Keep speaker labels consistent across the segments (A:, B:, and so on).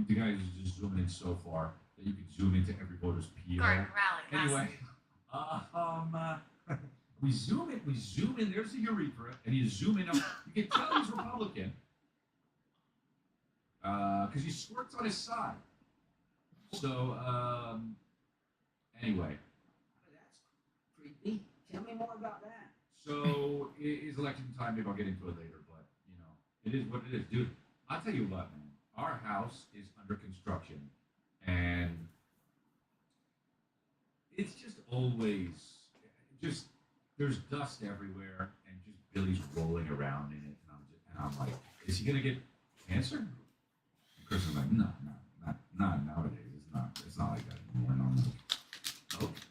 A: the guy is just zooming in so far that you can zoom into every voter's PO.
B: Garden Rally.
A: Anyway, we zoom in. We zoom in. There's the urethra, and you zoom in. Up. You can tell he's Republican because he squirts on his side. So anyway,
C: That's creepy. Tell me more about that.
A: so it is election time. Maybe I'll get into it later, but it is what it is, dude. I'll tell you what, man. Our house is under construction, and it's just always just there's dust everywhere, and just Billy's rolling around in it, and I'm like, is he gonna get cancer? And Chris is like, no, not nowadays. It's not like that anymore. And I'm like, okay.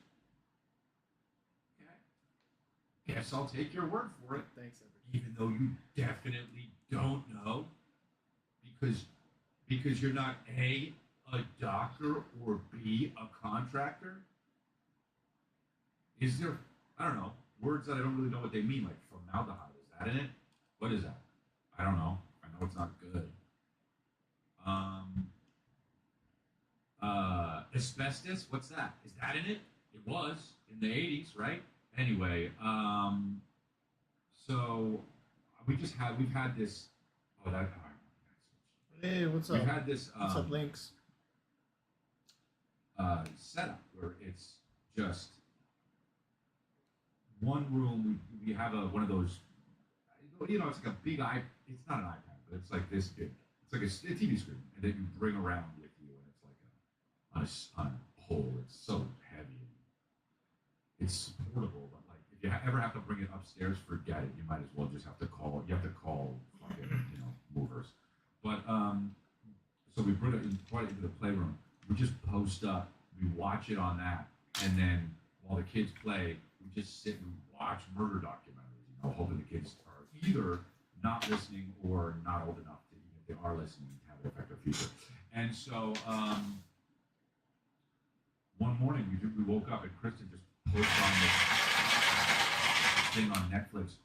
A: Guess I'll take your word for it.
D: Thanks, everybody.
A: Even though you definitely don't know, because you're not A, a doctor, or B, a contractor. Is there, I don't know, words that I don't really know what they mean, like formaldehyde, is that in it? What is that? I don't know. I know it's not good. Asbestos, what's that? Is that in it? It was in the 80s, right? Anyway, so we've had this, oh, that,
D: Hey, what's up?
A: we've had this,
D: What's up, Links?
A: setup where it's just one room. We have one of those, it's like a big it's not an iPad, but it's like this big. It's like a TV screen, and then you bring around with you, and it's like on a pole. It's so heavy. It's portable, but like if you ever have to bring it upstairs, forget it. You might as well just have to call. You have to call fucking movers. But so we brought it into the playroom. We just post up. We watch it on that, and then while the kids play, we just sit and watch murder documentaries. Hoping the kids are either not listening or not old enough to, even if they are listening, to have it affect their future. And so one morning we woke up and Kristen just posted on this thing on Netflix,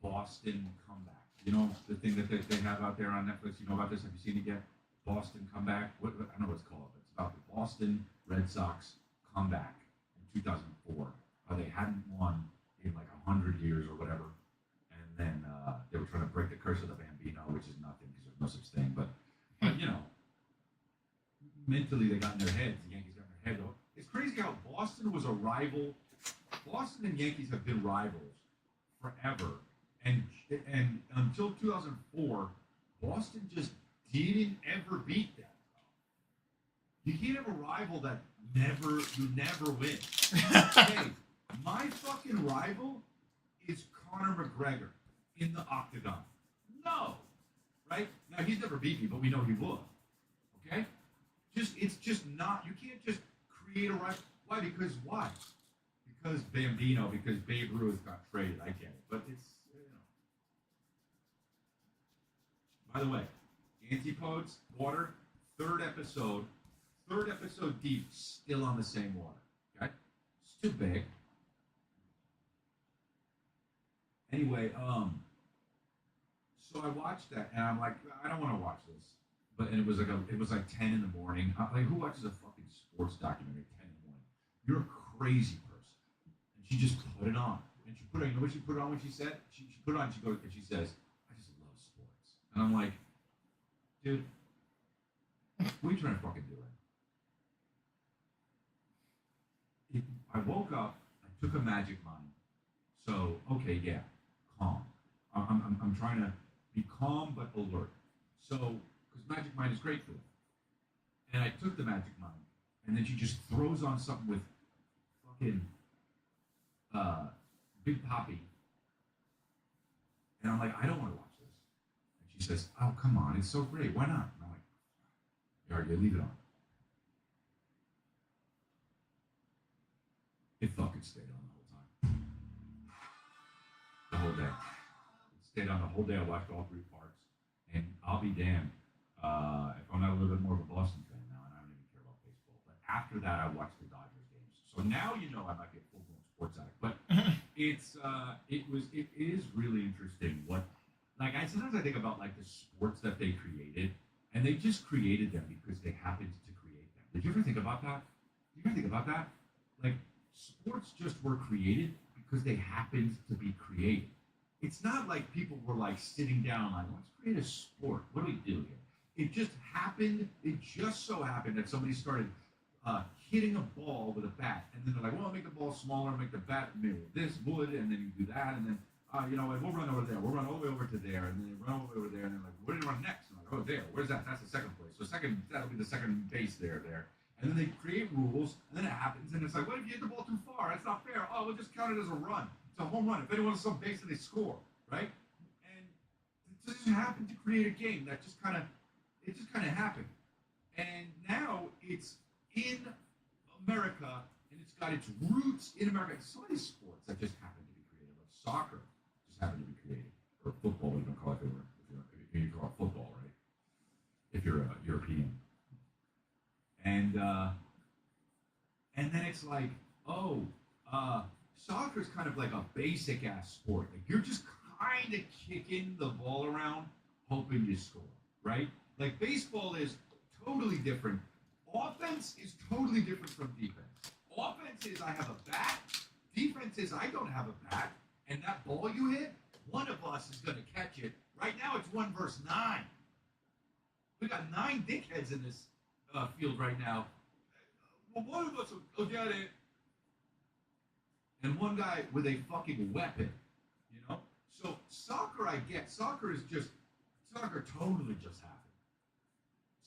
A: Boston Comeback. You know the thing that they have out there on Netflix. You know about this? Have you seen it yet? Boston Comeback. I don't know what it's called, but it's about the Boston Red Sox comeback in 2004. How they hadn't won in like 100 years or whatever, and then they were trying to break the curse of the Bambino, which is nothing because there's no such thing. But mentally they got in their heads. The Yankees got in their head. It's crazy how Boston was a rival. Boston and Yankees have been rivals forever, and until 2004, Boston just didn't ever beat them. You can't have a rival that you never win. Hey, my fucking rival is Conor McGregor in the octagon. No, right? Now he's never beat me, but we know he would. Okay? It's just not. You can't just create a rival. Why? Because why? Because Bambino. Because Babe Ruth got traded. I get it, but it's By the way, Antipodes water. Third episode deep, still on the same water. Okay? It's too big. Anyway, so I watched that, and I'm like, I don't want to watch this. And it was like 10 in the morning. I'm like, who watches a fucking sports documentary at 10 in the morning? You're a crazy person. And she just put it on. And she put it on. You know what she put it on when she said? She put it on. She goes and she says, I just love sports. And I'm like, dude, what are you trying to fucking do? I woke up. I took a magic mind. So okay, yeah, calm. I'm trying to be calm but alert. So because magic mind is great for that. And I took the magic mind, and then she just throws on something with fucking Big Poppy, and I'm like, I don't want to watch this. And she says, oh come on, it's so great. Why not? And I'm like, yeah, leave it on. It fucking stayed on the whole time. The whole day. It stayed on the whole day. I watched all 3 parts. And I'll be damned if I'm not a little bit more of a Boston fan now, and I don't even care about baseball. But after that, I watched the Dodgers games. So now you know I might be a full-blown sports addict. But it is really interesting what, like, sometimes I think about, like, the sports that they created, and they just created them because they happened to create them. Did you ever think about that? Did you ever think about that? Like, sports just were created because they happened to be created. It's not like people were like sitting down like, let's create a sport. What do we do here? It just happened. It just so happened that somebody started hitting a ball with a bat, and then they're like, well, make the ball smaller, make the bat mirror this wood, and then you do that, and then you know, and we'll run over there. We'll run all the way over to there, and then they run all the way over there, and they're like, where do you run next? And I'm like, oh, there. Where's that? That's the second place. So that'll be the second base there. And then they create rules, and then it happens, and it's like, what if you hit the ball too far? That's not fair. Oh, we'll just count it as a run. It's a home run. If anyone's on base, then they score, right? And it just happened to create a game that just kind of happened. And now it's in America, and it's got its roots in America. Some of these sports that just happen to be created, like soccer, just happen to be created, or football. We don't call it if you call it football, right? If you're a European, and then it's like, oh, soccer is kind of like a basic ass sport. Like you're just kind of kicking the ball around, hoping you score, right? Like baseball is totally different. Offense is totally different from defense. Offense is I have a bat. Defense is I don't have a bat. And that ball you hit, one of us is going to catch it. Right now it's 1 versus 9. We got 9 dickheads in this field right now. Well, one of us will get it. And one guy with a fucking weapon, you know? So soccer I get. Soccer totally just happened.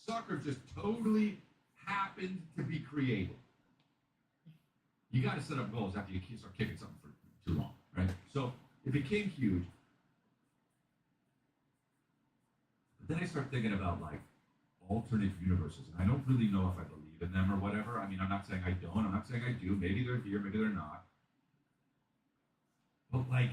A: Soccer just totally happened to be created. You got to set up goals after you start kicking something for too long, right? So it became huge. But then I start thinking about like alternate universes, and I don't really know if I believe in them or whatever. I mean, I'm not saying I don't. I'm not saying I do. Maybe they're here, maybe they're not. But like,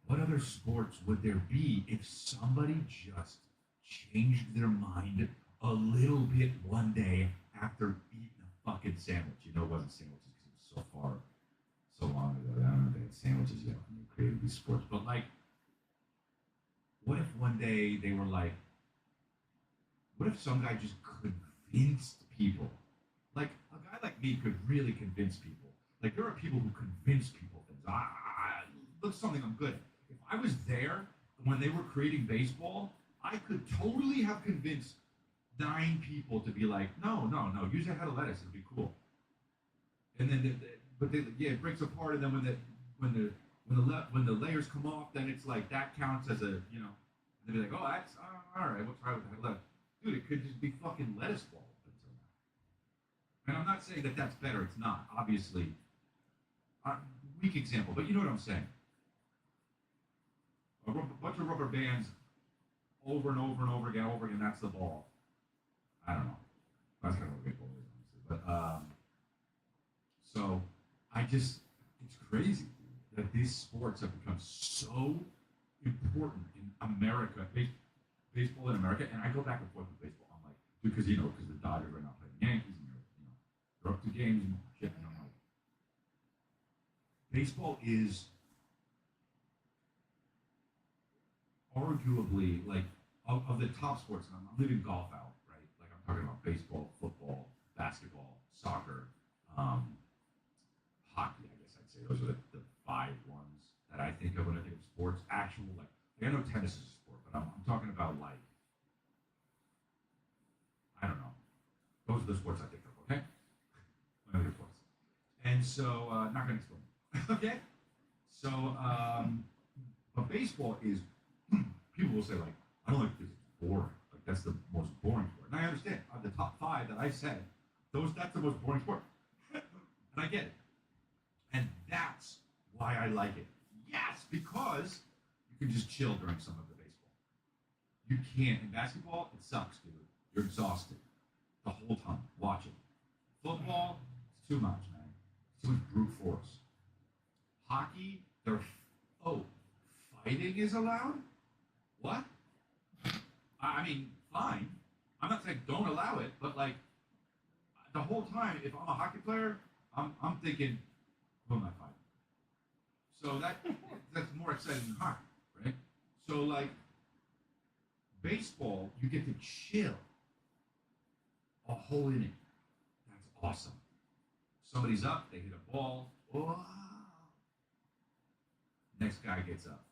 A: what other sports would there be if somebody just changed their mind a little bit one day after eating a fucking sandwich? You know, it wasn't sandwiches because it was so long ago. I don't know if they had sandwiches yet when they created these sports. But like, what if one day they were like, what if some guy just convinced people? Like, a guy like me could really convince people. Like, there are people who convince people things. Look, something I'm good at. If I was there when they were creating baseball, I could totally have convinced 9 people to be like, no, use a head of lettuce, it'll be cool. And then, it breaks apart, and then when the layers come off, then it's like that counts as a, you know, they'd be like, oh, that's all right, we'll try with the head of lettuce. Dude, it could just be fucking lettuce ball until now. And I'm not saying that that's better. It's not, obviously. Weak example, but you know what I'm saying. A bunch of rubber bands over and over and over again, that's the ball. I don't know. That's kind of what baseball is, honestly. But, so, it's crazy that these sports have become so important in America, baseball in America, and I go back and forth with baseball. I'm like, dude, because the Dodgers are not playing the Yankees, and they're up to games and shit, and I'm like, baseball is arguably, like, of the top sports, and I'm leaving golf out, right? Like, I'm talking about baseball, football, basketball, soccer, hockey, I guess I'd say. Those are the 5 ones that I think of when I think of sports. Actual, like I know tennis is a sport, but I'm talking about, like, I don't know. Those are the sports I think of, okay? Other sports. And so, not going to explain. Okay? So, but baseball is, people will say, like, I don't like this, it's boring. Like, that's the most boring sport. And I understand. Of the top 5 that I said, that's the most boring sport. And I get it. And that's why I like it. Yes, because you can just chill during some of the baseball. You can't. In basketball, it sucks, dude. You're exhausted the whole time watching. Football, it's too much, man. It's too much brute force. Hockey, fighting is allowed? What? I mean, fine. I'm not saying don't allow it, but like the whole time, if I'm a hockey player, I'm thinking, who am I fighting? So that's more exciting than hockey, right? So like baseball, you get to chill. hole in it. That's awesome. Somebody's up, they hit a ball. Oh. Next guy gets up,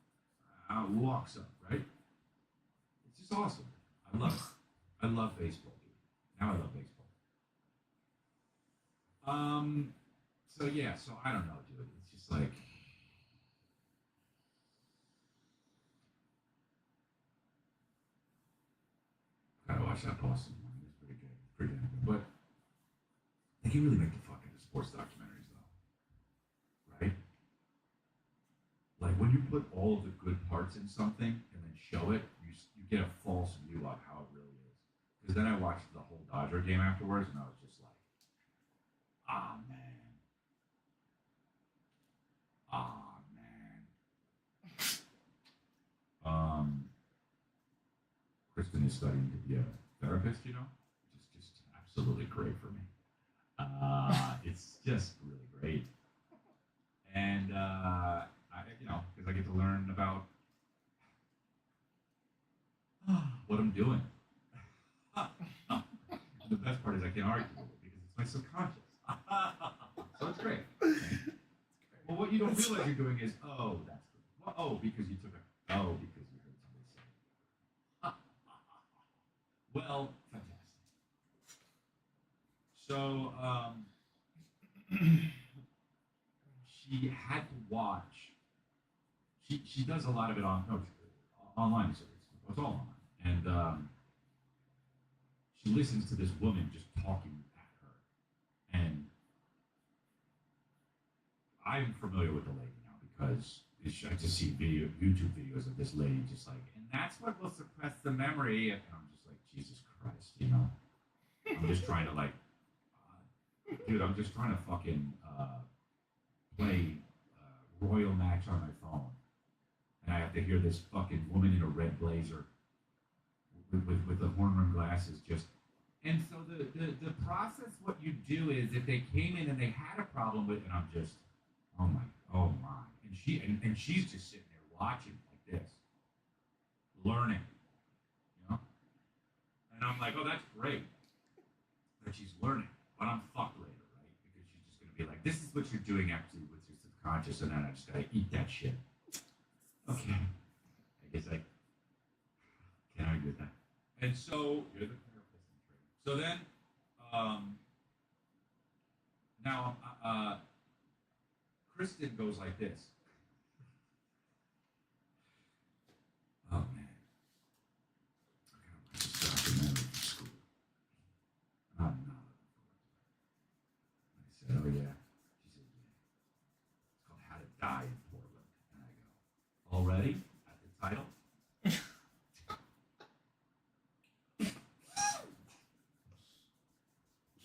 A: walks up, right? It's just awesome. I love it. I love baseball, dude. Now I love baseball. So yeah, so I don't know, dude. It's just like gotta watch that Boston one. It's pretty good. Pretty damn good. But they can really make the fucking sports documentaries though. Right? Like when you put all of the good parts in something and then show it, you get a false view of how it really is. Because then I watched the whole Dodger game afterwards and I was just like, ah man. Ah man. Kristen is studying to be a therapist, you know, which is just absolutely great for me. It's just really great. And you know, because I get to learn about what I'm doing. The best part is I can't argue with it because it's my subconscious. So it's great. Well, what you don't realize you're doing is, oh, that's good. Well, oh, because you took a, oh, because you heard somebody say it. Well, fantastic. So, she had to watch. She does a lot of it online. So it's all online, and she listens to this woman just talking at her, and I'm familiar with the lady now because I just see YouTube videos of this lady just like, and that's what will suppress the memory, and I'm just like, Jesus Christ, you know, I'm just trying to like, dude, I'm just trying to fucking play Royal Match on my phone. And I have to hear this fucking woman in a red blazer with the horn rimmed glasses just. And so the process, what you do is if they came in and they had a problem with, and I'm just, oh my. And she's just sitting there watching like this, learning, you know? And I'm like, oh, that's great that she's learning, but I'm fucked later, right? Because she's just going to be like, this is what you're doing actually with your subconscious, and then I just got to eat that shit. Okay. I guess I can't argue with that. And so, you're the therapist. So then, now, Kristen goes like this. Oh, man. I gotta watch this documentary from school. I'm not looking forward to it. I said, oh, yeah. She said, yeah. It's called How to Die in Portland. And I go, already? At the title?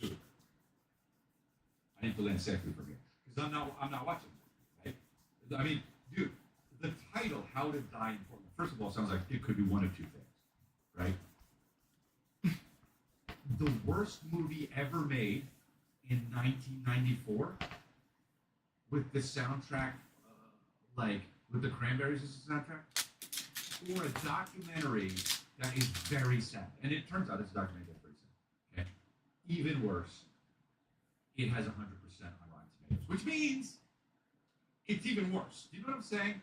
A: Dude. I need to land safely from here. Because I'm not watching it, right? I mean, dude, the title, How to Die in Portland, first of all, sounds like it could be one of two things, right? The worst movie ever made in 1994 with the soundtrack, like, with the Cranberries as a soundtrack, or a documentary that is very sad. And it turns out it's a documentary that's very sad, okay? Even worse, it has 100% on Rotten Tomatoes, which means it's even worse. Do you know what I'm saying?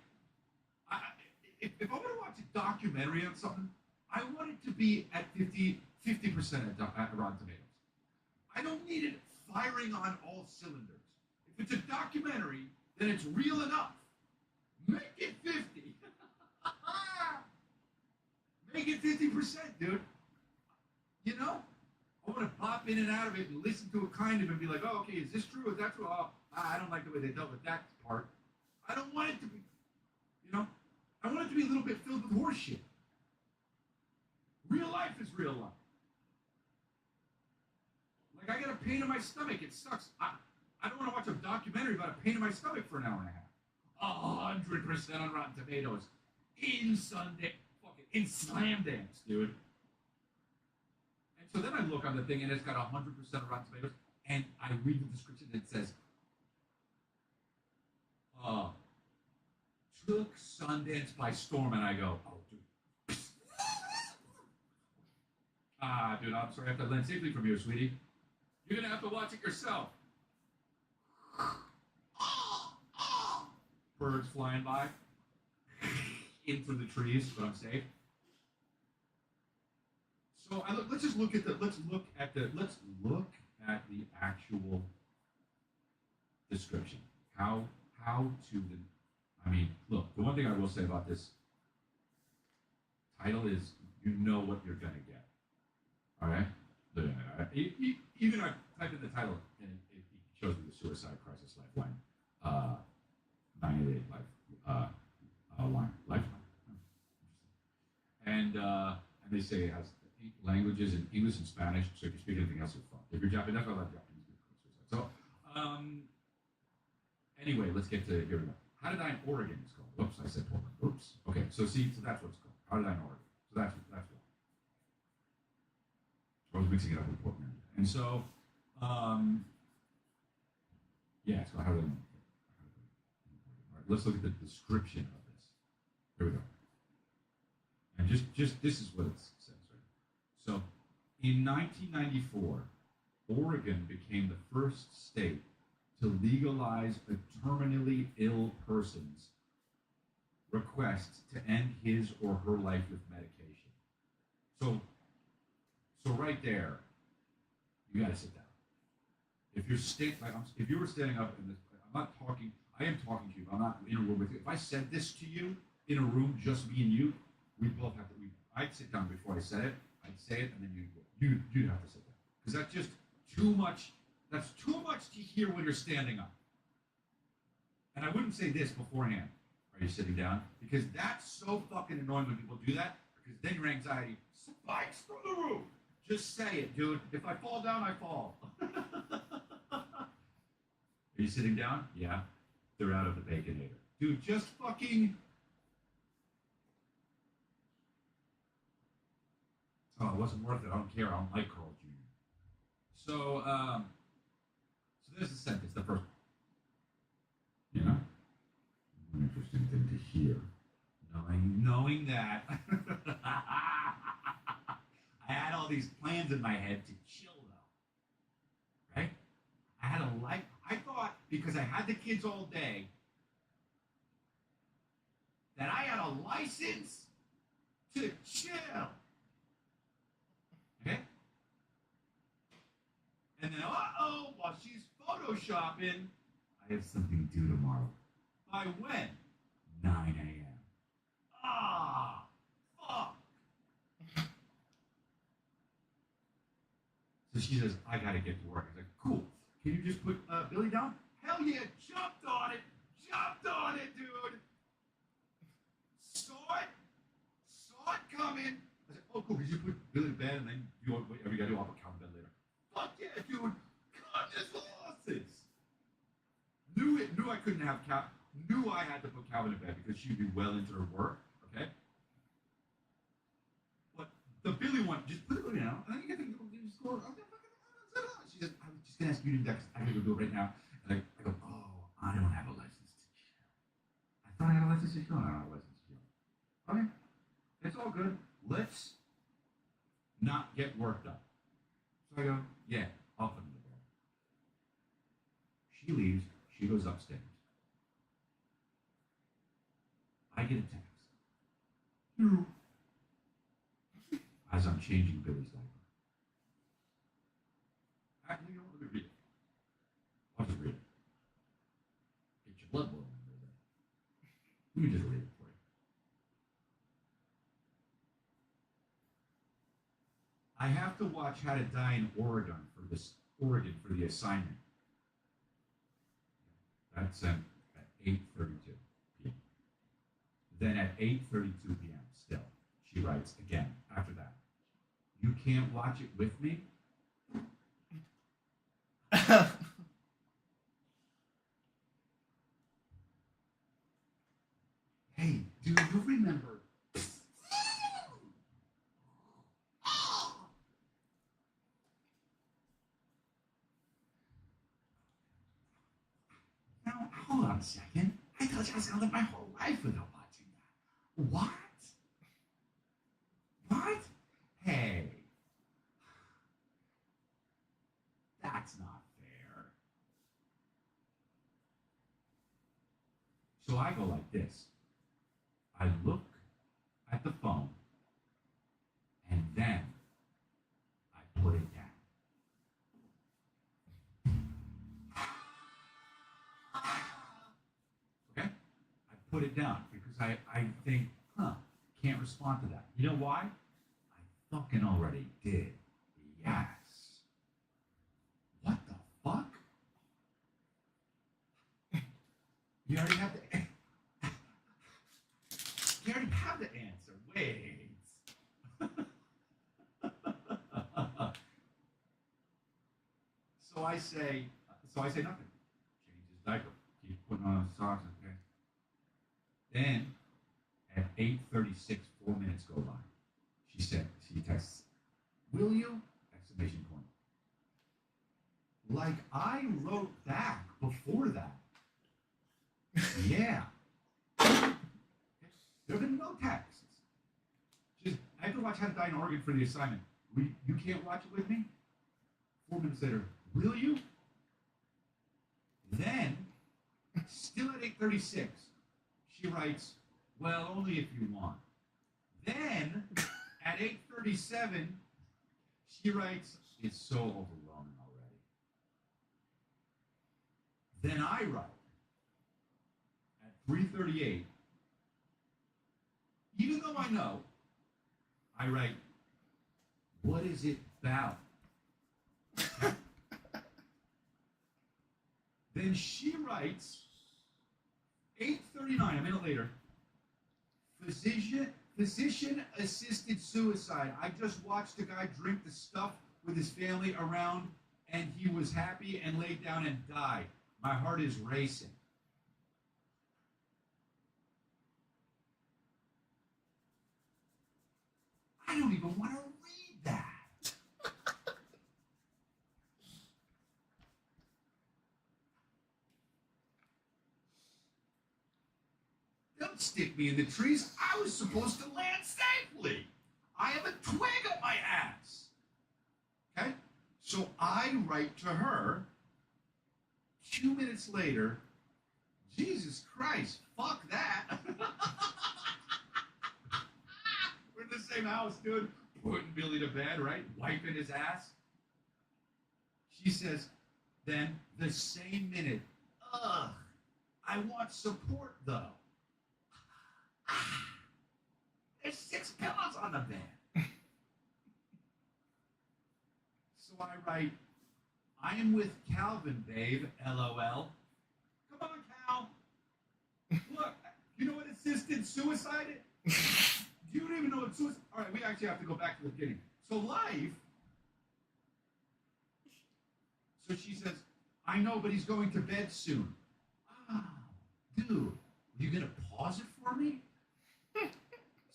A: If I want to watch a documentary on something, I want it to be at 50% at Rotten Tomatoes. I don't need it firing on all cylinders. If it's a documentary, then it's real enough. Make it 50. Make it 50%, dude. You know? I want to pop in and out of it and listen to it kind of and be like, oh, okay, is this true? Is that true? Oh, I don't like the way they dealt with that part. I don't want it to be, you know? I want it to be a little bit filled with horse shit. Real life is real life. Like, I got a pain in my stomach. It sucks. I don't want to watch a documentary about a pain in my stomach for an hour and a half. 100% on Rotten Tomatoes. In Slam Dance, dude. And so then I look on the thing, and it's got 100% of Rotten Tomatoes, and I read the description, and it says, took Sundance by storm, and I go, oh, dude. Ah, dude, I'm sorry. I have to land safely from here, sweetie. You're gonna have to watch it yourself. Birds flying by into the trees, but I'm safe. So let's just look at the let's look at the actual description. How to the I mean, look, the one thing I will say about this title is you know what you're gonna get. All right? Even I type in the title and it shows me the suicide crisis lifeline. 98 lifeline. And they say it has languages in English and Spanish. So if you speak anything else, it's fun. If you're Japanese, that's why I like Japanese people. So anyway, let's get to here we go. How did I in Oregon is called? Oops, I said Portland. Oops. Okay, so that's what it's called. How did I in Oregon? So that's what. I was mixing it up with Portland. And so, yeah, so how did I in All right, let's look at the description of this. Here we go. And just this is what it says, right? So, in 1994, Oregon became the first state to legalize a terminally ill person's request to end his or her life with medication. So right there, you got to sit down. If you're if you were standing up in this, I'm not talking. I am talking to you, but I'm not in a room with you. If I said this to you in a room, just me and you, we both have to. I'd sit down before I said it. I'd say it, and then you'd have to sit down because that's just too much. That's too much to hear when you're standing up. And I wouldn't say this beforehand. Are you sitting down? Because that's so fucking annoying when people do that. Because then your anxiety spikes through the roof. Just say it, dude. If I fall down, I fall. Are you sitting down? Yeah. They're out of the Baconator. Dude, just fucking... Oh, it wasn't worth it. I don't care. I don't like Carl Jr. So there's the sentence, the first. You know? An interesting thing to hear. Knowing that I had all these plans in my head to chill though. Right? I had a life. I thought because I had the kids all day that I had a license to chill. Okay? And then, while she's photoshopping, I have something due tomorrow. By when? 9 a.m. Ah, fuck. So she says, I gotta get to work. I was like, cool. Can you just put Billy down? Hell yeah, jumped on it, dude. Saw it coming. I said, oh, cool. Could you put Billy to bed and then do whatever you gotta do? I'll put Calvin to bed later. Fuck yeah, dude. Goodness losses. Knew I couldn't have knew I had to put Calvin to bed because she'd be well into her work, okay? But the Billy one, just put it down, and then you get to just go, she says, I was just gonna ask you to do that because I gotta go do it right now. And I go, oh, I don't have a license to chill. I thought I had a license to chill. I don't have a license to chill. Okay, it's all good. Let's not get worked up. So I go, yeah, I'll put him to bed. She leaves, she goes upstairs. I get a text. As I'm changing Billy's diaper. Actually, you know what? Let me read it. I'll just read it. Get your blood boiling. Let me just read it for you. I have to watch How to Die in Oregon for the assignment. That's at 8:32 p.m. Then at 8:32 p.m. still, she writes again after that. You can't watch it with me? Hey, do you remember? Now, hold on a second. I thought I was going to live my whole life without watching that. What? What? Hey, that's not fair. So I go like this. I look at the phone, and then I put it down. Okay? I put it down because I think, can't respond to that. You know why? I fucking already did. Yes. What the fuck? You already have the You already have the answer. Wait. So I say nothing. Change his diaper. Keep putting on his socks. Okay. Then at 8:36, 4 minutes go by. She texts, "Will you?" Exclamation point. Like I wrote back before that. Yeah. There have been no texts. Just, I have to watch How to Die in Oregon for the assignment. You can't watch it with me? 4 minutes later, will you? Then, still at 8:36, she writes, "Well, only if you want." Then, at 8:37, she writes, "It's so overwhelming already." Then I write, at 3:38, even though I know, I write, "What is it about?" Then she writes, 8:39, a minute later, physician-assisted suicide. I just watched a guy drink the stuff with his family around, and he was happy and laid down and died. My heart is racing. I don't even want to read that. Don't stick me in the trees. I was supposed to land safely. I have a twig up my ass. Okay? So I write to her 2 minutes later, "Jesus Christ, fuck that." We're in the same house, dude. Putting Billy to bed, right? Wiping his ass. She says, then the same minute, "Ugh, I want support though." There's 6 pillows on the bed. So I write, "I am with Calvin, babe, LOL. Come on, Cal. Look, you know what assisted suicide is? You don't even know what suicide." All right, we actually have to go back to the beginning. So life. So she says, "I know, but he's going to bed soon." Oh, dude, are you gonna pause it for me?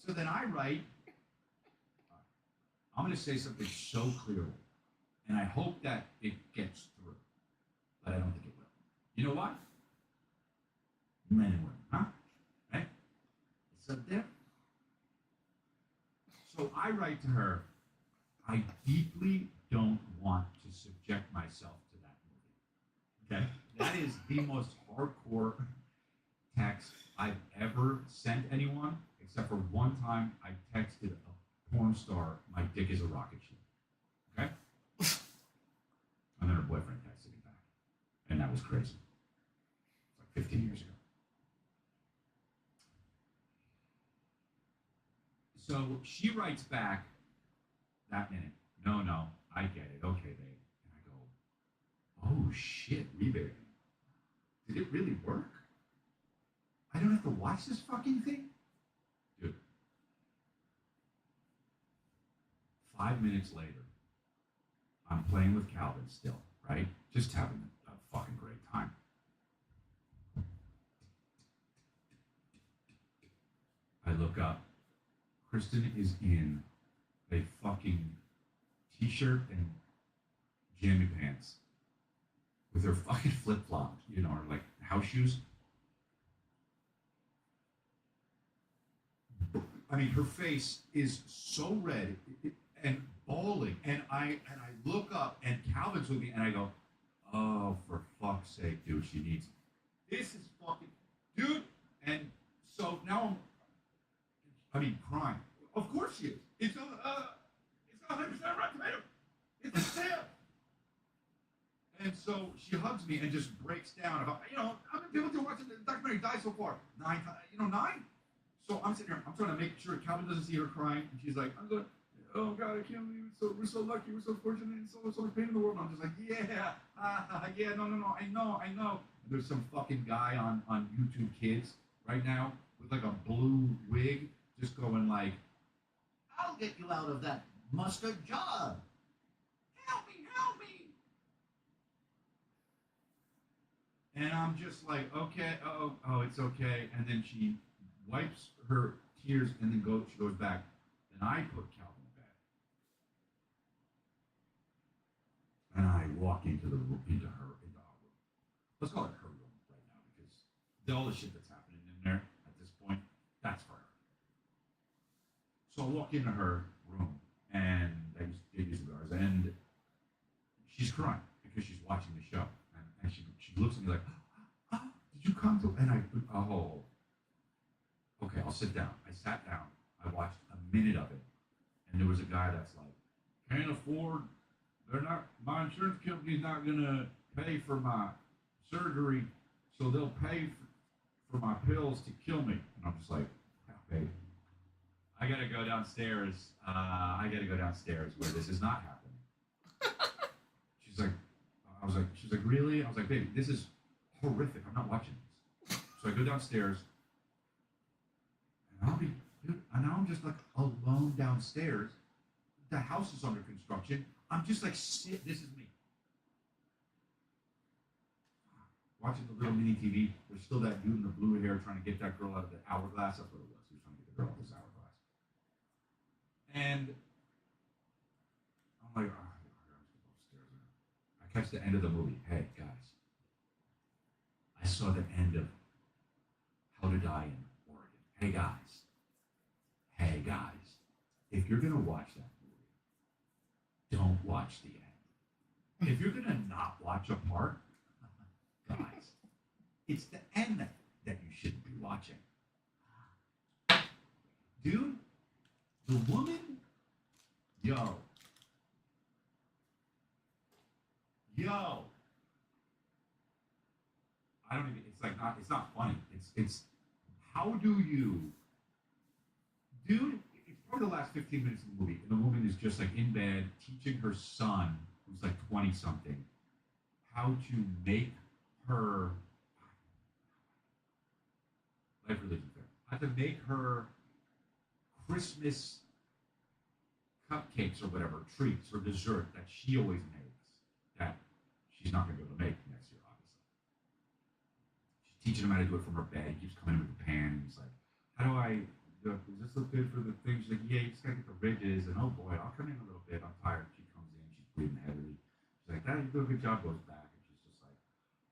A: So then I write, "I'm gonna say something so clearly, and I hope that it gets through, but I don't think it will. You know what? Men and women, huh? Right? It's up there." So I write to her, "I deeply don't want to subject myself to that movie." Okay? That is the most hardcore text I've ever sent anyone, except for one time I texted a porn star, "My dick is a rocket ship." Okay? And then her boyfriend texted me back. And that was crazy. It's like 15 years ago. So she writes back that minute, No, I get it. Okay, babe." And I go, "Oh, shit, rebate. Did it really work? I don't have to watch this fucking thing?" Dude. 5 minutes later, I'm playing with Calvin still, right? Just having a fucking great time. I look up. Kristen is in a fucking t-shirt and jammy pants with her fucking flip-flops, or like house shoes. I mean, her face is so red and bawling, and I look up, and Calvin's with me, and I go, Oh, for fuck's sake, dude, she needs. This is fucking, dude. And so now crying. Of course she is. It's 100% Rotten Tomato. It's a sale. And so she hugs me and just breaks down about, how many people are watching the documentary die so far? 9 times, 9? So I'm sitting here, I'm trying to make sure Calvin doesn't see her crying. And she's like, I'm going, oh God, I can't believe it. We're so lucky, we're so fortunate, and so much pain in the world. And I'm just like, yeah, no, I know. And there's some fucking guy on YouTube Kids right now with like a blue wig just going like,
C: I'll get you out of that mustard job. Help me.
A: and I'm just like, okay, oh, it's okay. And then she wipes her tears and then she goes back. And I put Calvin in bed. And I walk into her room. Let's call it her room right now because all the shit that's happening in there at this point, that's for her. So I walk into her room and I gave you cigars and she's crying because she's watching the show. And she looks at me like, did you come to? And okay, I'll sit down. I sat down. I watched a minute of it. And there was a guy that's like, can't afford, my insurance company's not going to pay for my surgery, so they'll pay for my pills to kill me. And I'm just like, okay, I got to go downstairs. Where this is not happening. She's like, really? I was like, baby, this is horrific. I'm not watching this. So I go downstairs, and now I'm just like alone downstairs. The house is under construction. I'm just like, shit, this is me. Watching the little mini TV. There's still that dude in the blue hair trying to get that girl out of the hourglass. That's what it was. He was trying to get the girl out of this hourglass. And I'm like, I'm just going to go upstairs. I catch the end of the movie. Hey, guys. I saw the end of How to Die in Oregon. Hey, guys. If you're going to watch that movie, don't watch the end. If you're going to not watch a part, guys, it's the end that you shouldn't be watching. Dude, the woman, yo. I don't even, it's not funny. It's how do you, dude, it's probably the last 15 minutes of the movie, and the woman is just like in bed teaching her son, who's like 20 something, how to make her life religion fair. How to make her Christmas cupcakes or whatever, treats or dessert that she always makes that she's not going to be able to make next year, obviously. She's teaching him how to do it from her bed. He keeps coming in with the pan, and he's like, does this look good for the thing? She's like, yeah, you just got to get the ridges, and oh boy, I'll come in a little bit. I'm tired. She comes in, she's breathing heavily. She's like, you do a good job, goes back, and she's just like,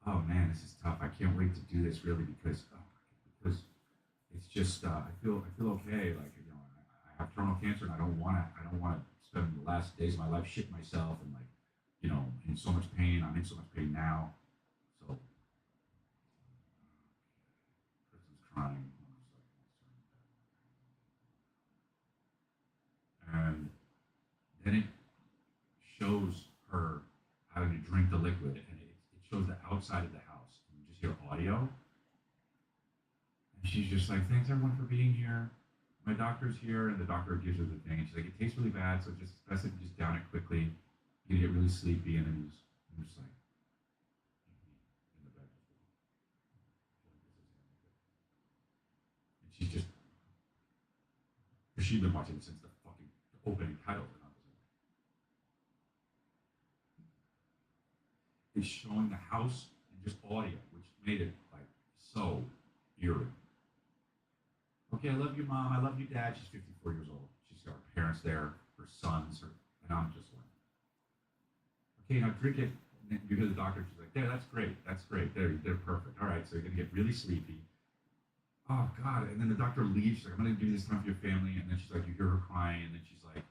A: oh man, this is tough. I can't wait to do this really because it's just I feel okay. Like I have terminal cancer and I don't want to spend the last days of my life shitting myself and like in so much pain. I'm in so much pain now. So Kristen's crying. And then it shows her having to drink the liquid, and it shows the outside of the house. And you just hear audio. And she's just like, thanks everyone for being here. My doctor's here, and the doctor gives her the thing. And she's like, it tastes really bad, so just best if you just down it quickly. You get really sleepy, and then I'm just like, in the bed. And she's just, she's been watching it since the fucking opening title. Is showing the house and just audio, which made it like so eerie. Okay, I love you, Mom. I love you, Dad. She's 54 years old. She's got her parents there, her sons, and I'm just like, okay, now drink it. And then you hear the doctor. She's like, there, that's great. They're perfect. All right, so you're gonna get really sleepy. Oh God! And then the doctor leaves. She's like, I'm gonna do this time for your family. And then she's like, you hear her crying, and then she's like,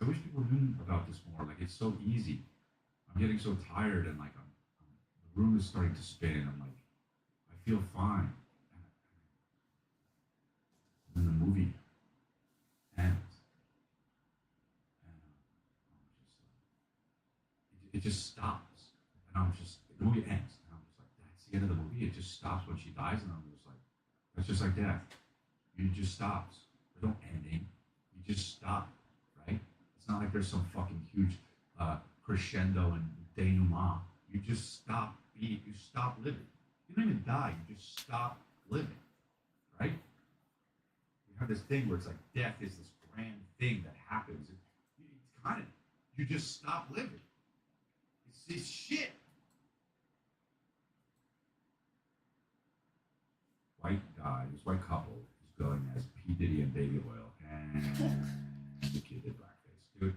A: I wish people knew about this more. Like, it's so easy. I'm getting so tired, and like the room is starting to spin. I'm like, I feel fine. And then the movie ends, and it just stops, and the movie ends, and I'm just like, that's the end of the movie. It just stops when she dies, and I'm just like, that's just like death. It just stops. There's no ending. You just stop, right? It's not like there's some fucking huge crescendo and denouement. You just stop being. You stop living. You don't even die. You just stop living, right? You have this thing where it's like death is this grand thing that happens. It's kind of you just stop living. It's shit. White guy, this white couple is going as P. Diddy and Baby Oil, and the kid did blackface. Dude,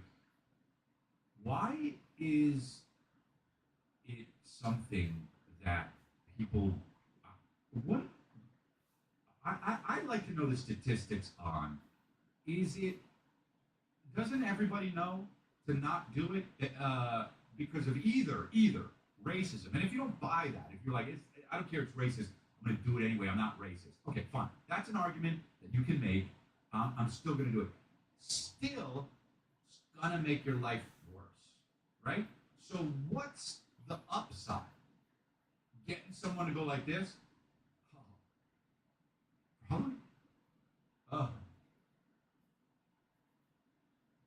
A: why is it something that people, what, I'd like to know the statistics on, doesn't everybody know to not do it because of either racism? And if you don't buy that, if you're like, I don't care, it's racist, I'm going to do it anyway, I'm not racist. Okay, fine. That's an argument that you can make. I'm still going to do it. Still, it's going to make your life worse, right? So what's the upside? Getting someone to go like this?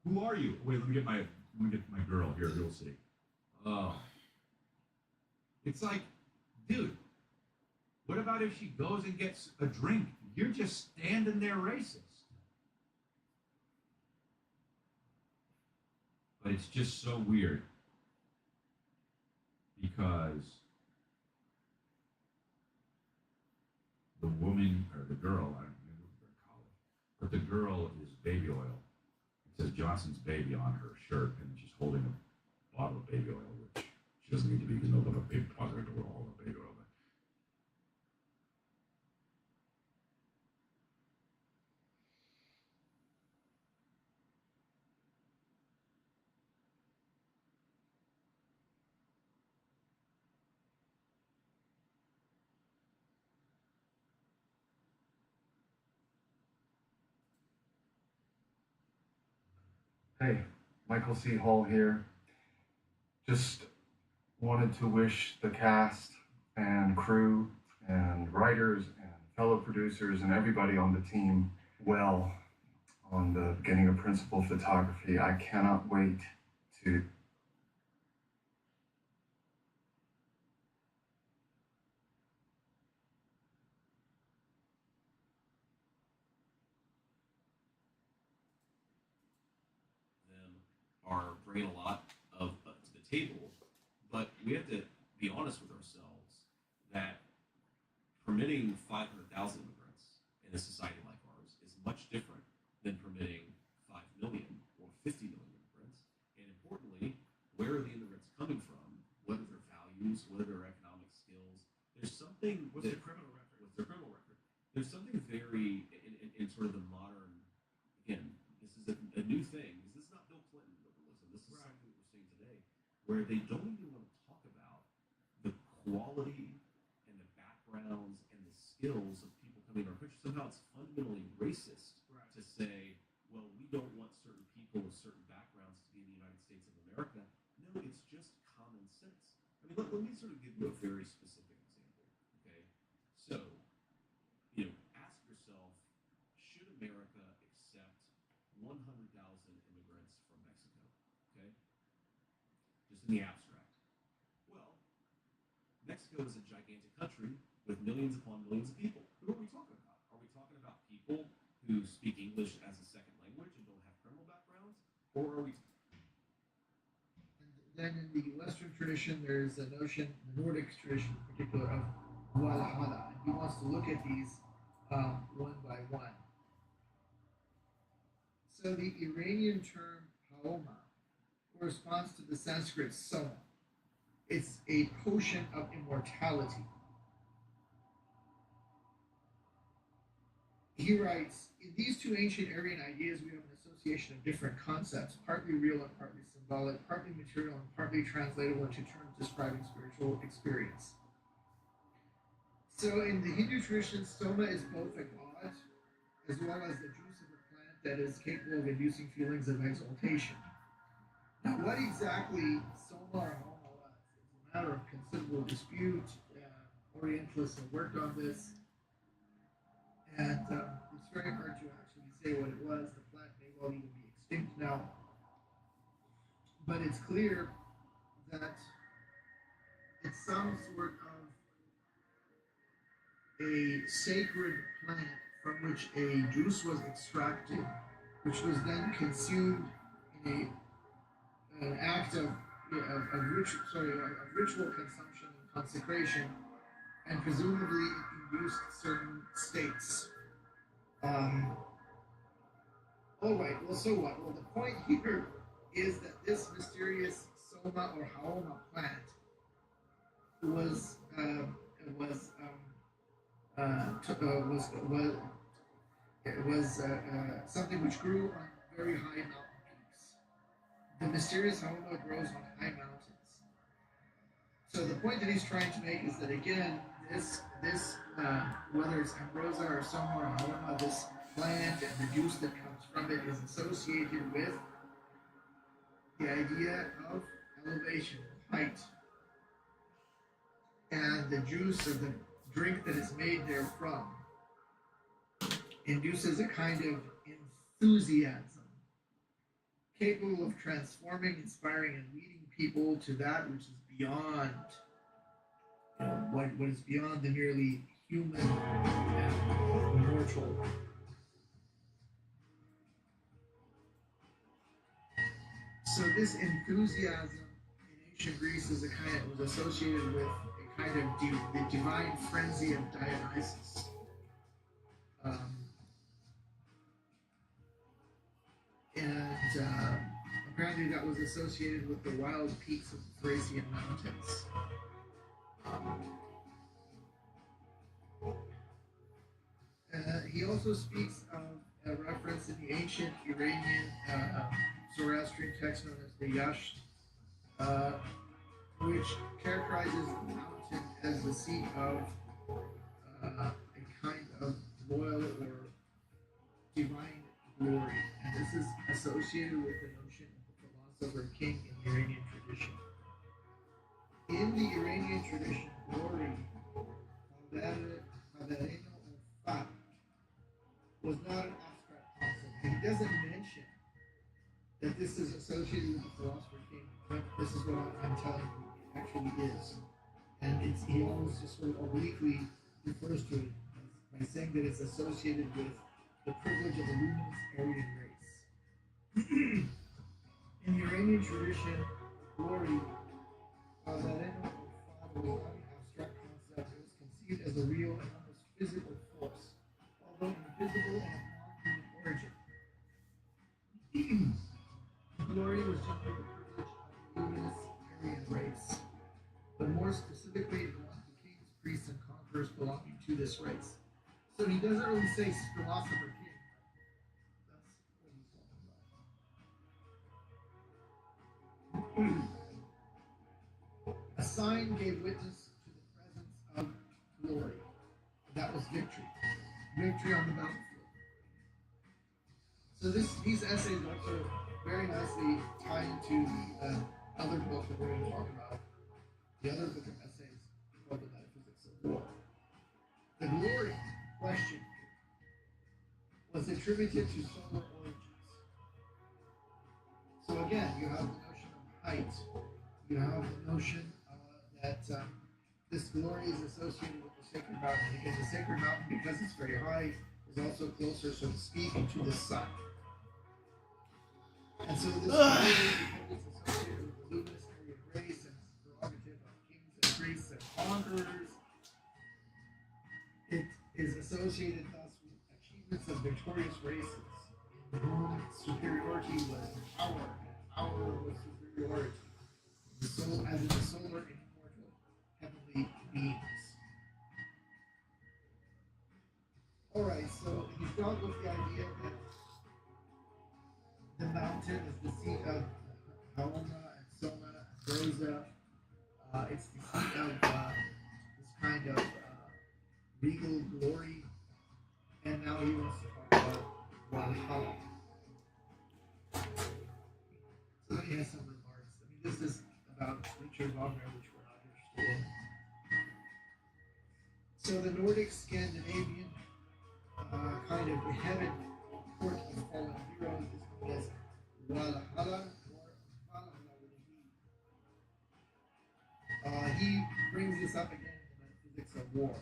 A: Who are you? Wait, let me get my girl here. You'll see. Oh, it's like, dude. What about if she goes and gets a drink? You're just standing there racist. But it's just so weird because the woman or the girl, I don't remember what they're called, but the girl is Baby Oil. It says Johnson's Baby on her shirt, and she's holding a bottle of baby oil, which she doesn't need to be because no one of baby positive or all of baby oil.
B: Hey, Michael C. Hall here. Just wanted to wish the cast and crew and writers and fellow producers and everybody on the team well on the beginning of principal photography. I cannot wait to
E: them are bringing a lot of to the table, but we have to be honest with ourselves that permitting 500,000 immigrants in a society like ours is much different than permitting 5 million or 50 million immigrants. And importantly, where are the immigrants coming from? What are their values? What are their economic skills? There's something.
A: What's their criminal record?
E: What's their criminal record? There's something very in sort of the modern. Again, this is a new thing. This is not Bill Clinton liberalism. This is something that we're seeing today, where they don't even want to talk about the quality and the backgrounds and the skills of people coming to our country. Somehow it's fundamentally racist to say, well, we don't want certain people with certain backgrounds to be in the United States of America. No, it's just common sense. I mean, let me sort of give you a very specific example, okay? So, ask yourself, should America accept 100,000 immigrants from Mexico, okay? Just in the abstract. Well, Mexico is a gigantic country with millions upon millions of people. Who are we talking about? Are we talking about people who speak English as a second language and don't have criminal backgrounds? Or are we...
F: And then in the Western tradition, there's a notion, the Nordic tradition in particular, of Walhalla. And he wants to look at these one by one. So the Iranian term paoma corresponds to the Sanskrit soma. It's a potion of immortality. He writes, in these two ancient Aryan ideas, we have an association of different concepts, partly real and partly symbolic, partly material and partly translatable into terms describing spiritual experience. So in the Hindu tradition, soma is both a god as well as the juice of a plant that is capable of inducing feelings of exaltation. Now, what exactly soma or homa was is a matter of considerable dispute. Orientalists have worked on this, and it's very hard to actually say what it was. The plant may well even be extinct now, but it's clear that it's some sort of a sacred plant from which a juice was extracted, which was then consumed in an act of ritual consumption and consecration, and presumably it induced certain states. All right. Well, so what? Well, the point here is that this mysterious soma or haoma plant was something which grew on very high mountain peaks. The mysterious haoma grows on high mountains. So the point that he's trying to make is that again, this whether it's ambrosia or soma or haoma, this plant and the juice that comes from it is associated with the idea of elevation, height, and the juice or the drink that is made therefrom induces a kind of enthusiasm capable of transforming, inspiring, and leading people to that which is beyond, what is beyond the merely human and mortal. So this enthusiasm in ancient Greece is was associated with a kind of the divine frenzy of Dionysus. And apparently that was associated with the wild peaks of the Thracian mountains. He also speaks of a reference in the ancient Iranian Zoroastrian text known as the Yasht, which characterizes the mountain as the seat of a kind of royal or divine glory. And this is associated with the notion of the philosopher king in the Iranian tradition. In the Iranian tradition, glory, was not an abstract concept. And he doesn't mention that this is associated with the philosopher king, but this is what I'm telling you, it actually is. And he almost just sort of obliquely refers to it by saying that it's associated with the privilege of a luminous Aryan race. In the Iranian tradition, glory, was not an abstract concept. It was conceived as a real and almost physical force, although invisible and of non-human origin. Glory was generally the privilege of the luminous Aryan race, but more specifically, it belonged to kings, priests, and conquerors belonging to this race. So he doesn't really say philosopher king. That's what he's talking about. A sign gave witness to the presence of glory. That was victory. Victory on the battlefield. So these essays also very nicely tie into the other book that we're going to talk about. The other book of essays called The Metaphysics of War. The glory question was attributed to solar origins. So again, you have the notion of height. You have the notion that this glory is associated with the sacred mountain. Again, the sacred mountain, because it's very high, is also closer, so to speak, to the sun. And so this glory, because it's associated with the luminous Aryan race and its prerogative of kings and priests and conquerors, it is associated thus with achievements of victorious races, in whom superiority was power, and power was superiority. The soul, as in the solar and immortal heavenly beings. Alright, so he grows up. It's the seat of this kind of regal glory, and now he wants to talk about Valhalla. So he has some remarks. I mean, this is about Richard Wagner, which we're not interested in. So the Nordic Scandinavian kind of heaven court of fallen heroes is known as Valhalla or Valhalla with a V. He brings this up again in the metaphysics of war.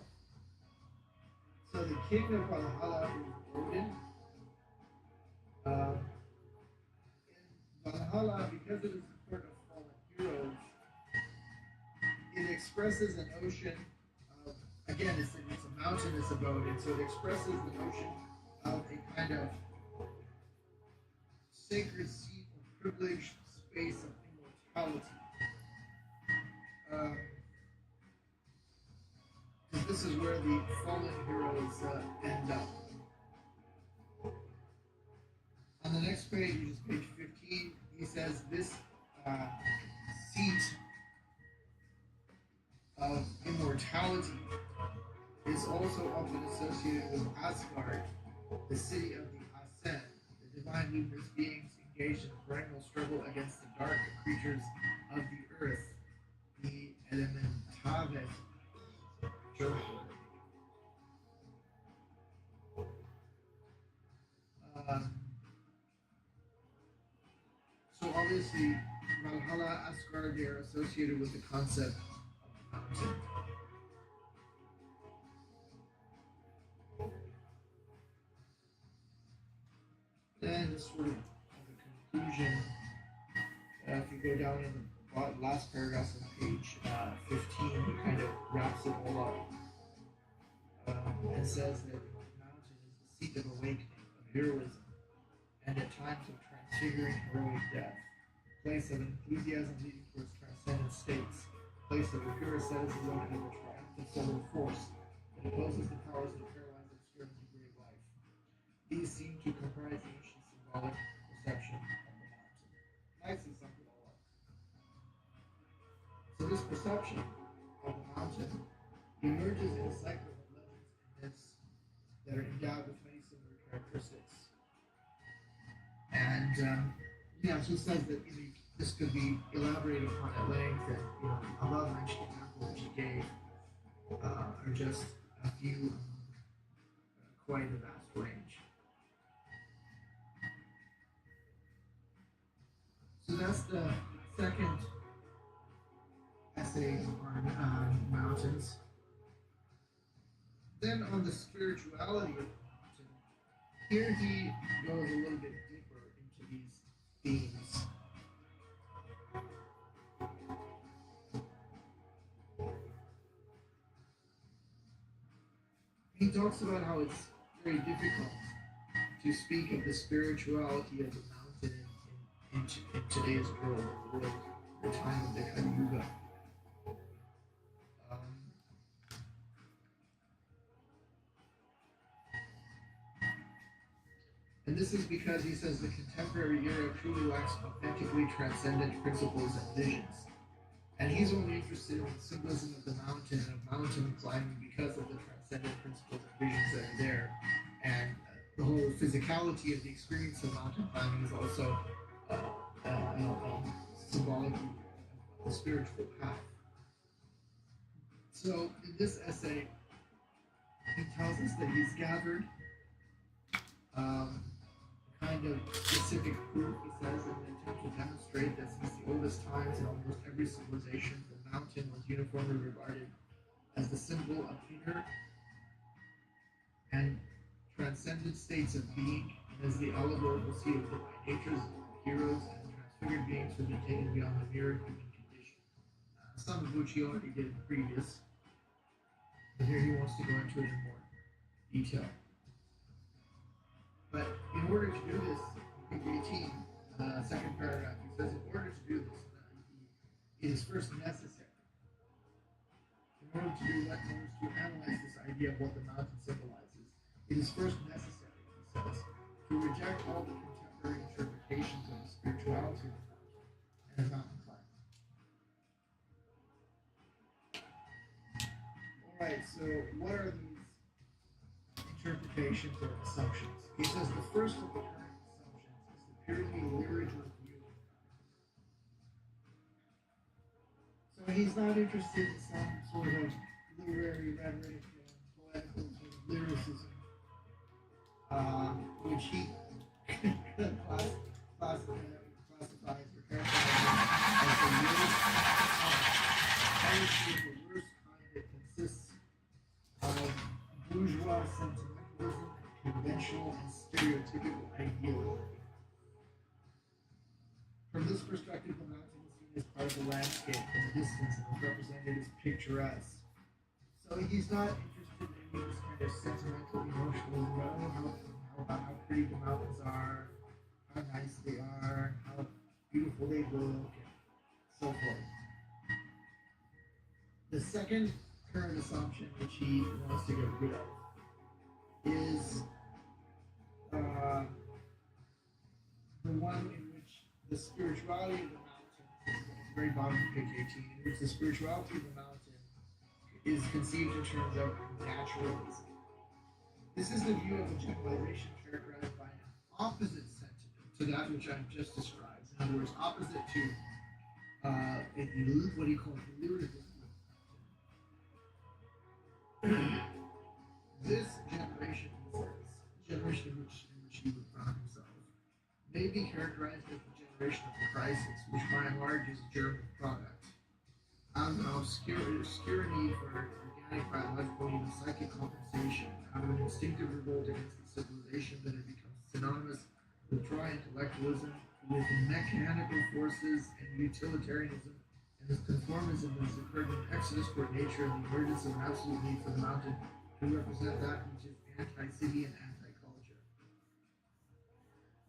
F: So the king of Valhalla is Odin. In Valhalla, because it is the court of fallen heroes, it expresses an ocean of, again, it's a mountainous abode, and so it expresses the notion of a kind of sacred seat or privileged space of immortality. Because this is where the fallen heroes end up. On the next page, which is page 15, he says this seat of immortality is also often associated with Asgard, the city of the Asen, the divine luminous beings engaged in a perennial struggle against the dark creatures of the earth, the Elementaves. So obviously, Valhalla, Asgard, they are associated with the concept of the mountain. Then sort of the conclusion, if you go down in the last paragraph on page 15, he kind of wraps it all up and says that the mountain is the seat of awakening, of heroism, and at times of transfiguring heroic death, place of enthusiasm leading towards transcendent states, place of a pure asceticism and of a triumphant solar force that opposes the powers that paralyze and obscure and degrade life. These seem to comprise the ancient symbolic perception of the mountain. Nicely summed it all up. So this perception of the mountain emerges in a cycle of legends and myths that are endowed with many similar characteristics. And he says that this could be elaborated upon at length, and above-mentioned examples that he gave are just a few, quite a vast range. So that's the second essay on mountains. Then on the spirituality of the mountain, here he goes a little bit deeper into these themes. He talks about how it's very difficult to speak of the spirituality of the mountain in today's world, the time of the Kali Yuga. And this is because he says the contemporary era truly lacks authentically transcendent principles and visions. And he's only interested in the symbolism of the mountain and of mountain climbing because of the transcendent principles and visions that are there. And the whole physicality of the experience of mountain climbing is also symbolic of the spiritual path. So in this essay, he tells us that he's gathered kind of specific proof, he says, in an attempt to demonstrate that since the oldest times in almost every civilization, the mountain was uniformly regarded as the symbol of inner and transcendent states of being, and as the allegorical seat of divine natures, heroes, and transfigured beings who have been taken beyond the mere human condition. Some of which he already did in previous, but here he wants to go into it in more detail. But in order to do this, page 18, second paragraph, he says, in order to do this, it is first necessary. In order to do what? In order to analyze this idea of what the mountain symbolizes, it is first necessary, he says, to reject all the contemporary interpretations of the spirituality of the mountain and of mountain climbing. right, so what are these interpretations or assumptions? He says the first of the current assumptions is the purely lyrical view. So he's not interested in some sort of literary rhetoric and poetical sort of lyricism, which he classifies or characterizes as the worst poetry of the worst kind that consists of bourgeois sentimentalism and conventional and stereotypical idealism. From this perspective, the mountain is seen as part of the landscape from a distance and is represented as picturesque. So he's not interested in any of this kind of sentimental emotionalism, but how about how pretty the mountains are, how nice they are, how beautiful they look, and so forth. The second current assumption which he wants to get rid of is the one in which the spirituality of the mountain, at the very bottom of page 18, in which the spirituality of the mountain is conceived in terms of naturalism. This is the view of a generalization characterized by an opposite sentiment to that which I've just described. In other words, opposite to what he calls the lyrical. This generation, he says, generation in which he would found himself, may be characterized as the generation of the crisis, which by and large is a German product. Out of an obscure need for organic, biological, even psychic compensation, out of an instinctive revolt against the civilization that had become synonymous with dry intellectualism, with mechanical forces and utilitarianism, and this conformism that has occurred in exodus toward nature and the emergence of an absolute need for the mountain to represent that which is anti-city and anti-culture.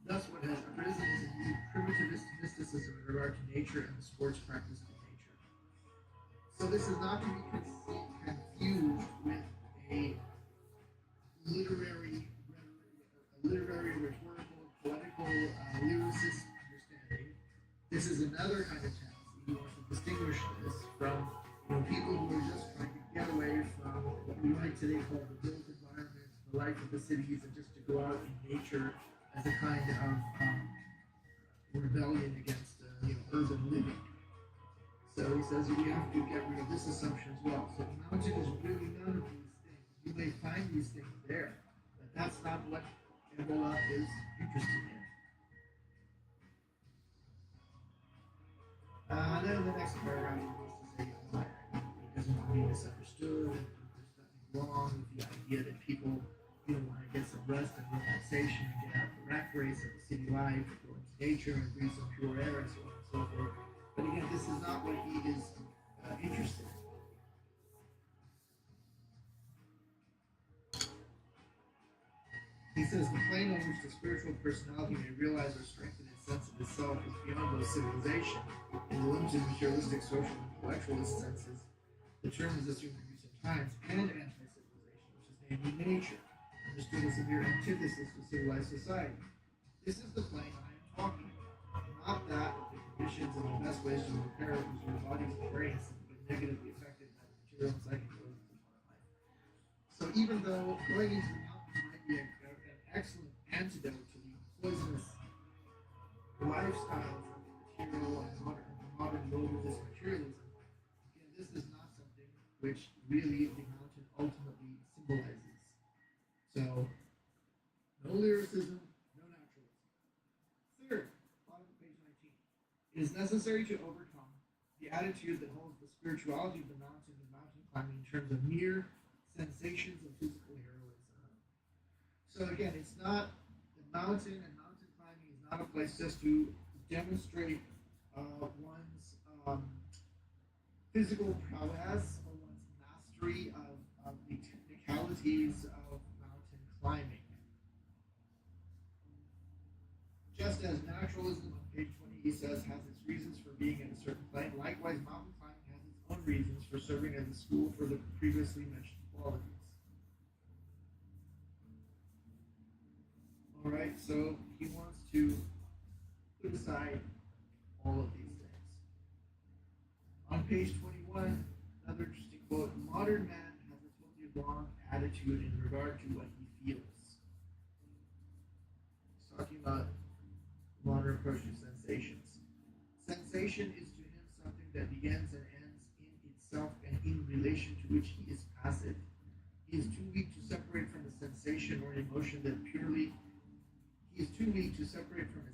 F: Thus, what has arisen is a new primitivist mysticism in regard to nature and the sports practiced in nature. So this is not to be confused with a literary, rhetorical, poetical, lyricist understanding. This is another kind of text. He wants to distinguish this from people who are just trying to get away from what we might today call the built environment, the life of the cities, and just to go out in nature as a kind of rebellion against urban living. So he says we have to get rid of this assumption as well. So the mountain is really none of these things. You may find these things there, but that's not what Ebola is interested in. Then in the next paragraph, he wants to say he doesn't want to be misunderstood. There's nothing wrong with the idea that people want to get some rest and relaxation and get out the rat race of the city life, go into nature and breathe some pure air and so on and so forth. But again, this is not what he is interested in. He says the plane on which the spiritual personality may realize or strengthen its sense of itself is beyond both civilization in the limited materialistic, social, and intellectualist senses. The term is assumed in recent times, and anti-civilization, which is namely nature, understood as a mere antithesis to civilized society. This is the plane I am talking about, not that of the conditions and the best ways to repair or preserve bodies and brains that have been negatively affected by the material and psychic forces of modern life. So even though going into the mountains might be an excellent antidote to the poisonous lifestyles of the material and modern relativist materialism, again, this is not something which really the mountain ultimately symbolizes. So, no lyricism, no naturalism. Third, bottom of page 19. It is necessary to overcome the attitude that holds the spirituality of the mountain and mountain climbing in terms of mere sensations of physical heroism. So again, it's not the mountain and mountain climbing is not a place just to demonstrate one's physical prowess or one's mastery of the technicalities of mountain climbing. Just as naturalism on page 20, he says, has its reasons for being in a certain plane, likewise mountain climbing has its own reasons for serving as a school for the previously mentioned qualities. Alright, so he wants to put aside all of these things. On page 21, another interesting quote, modern man has its wrong attitude in regard to what he feels. He's talking about modern approach to sensations. Sensation is to him something that begins and ends in itself and in relation to which he is passive. He is too weak to separate from a sensation or an emotion that purely. He is too weak to separate from a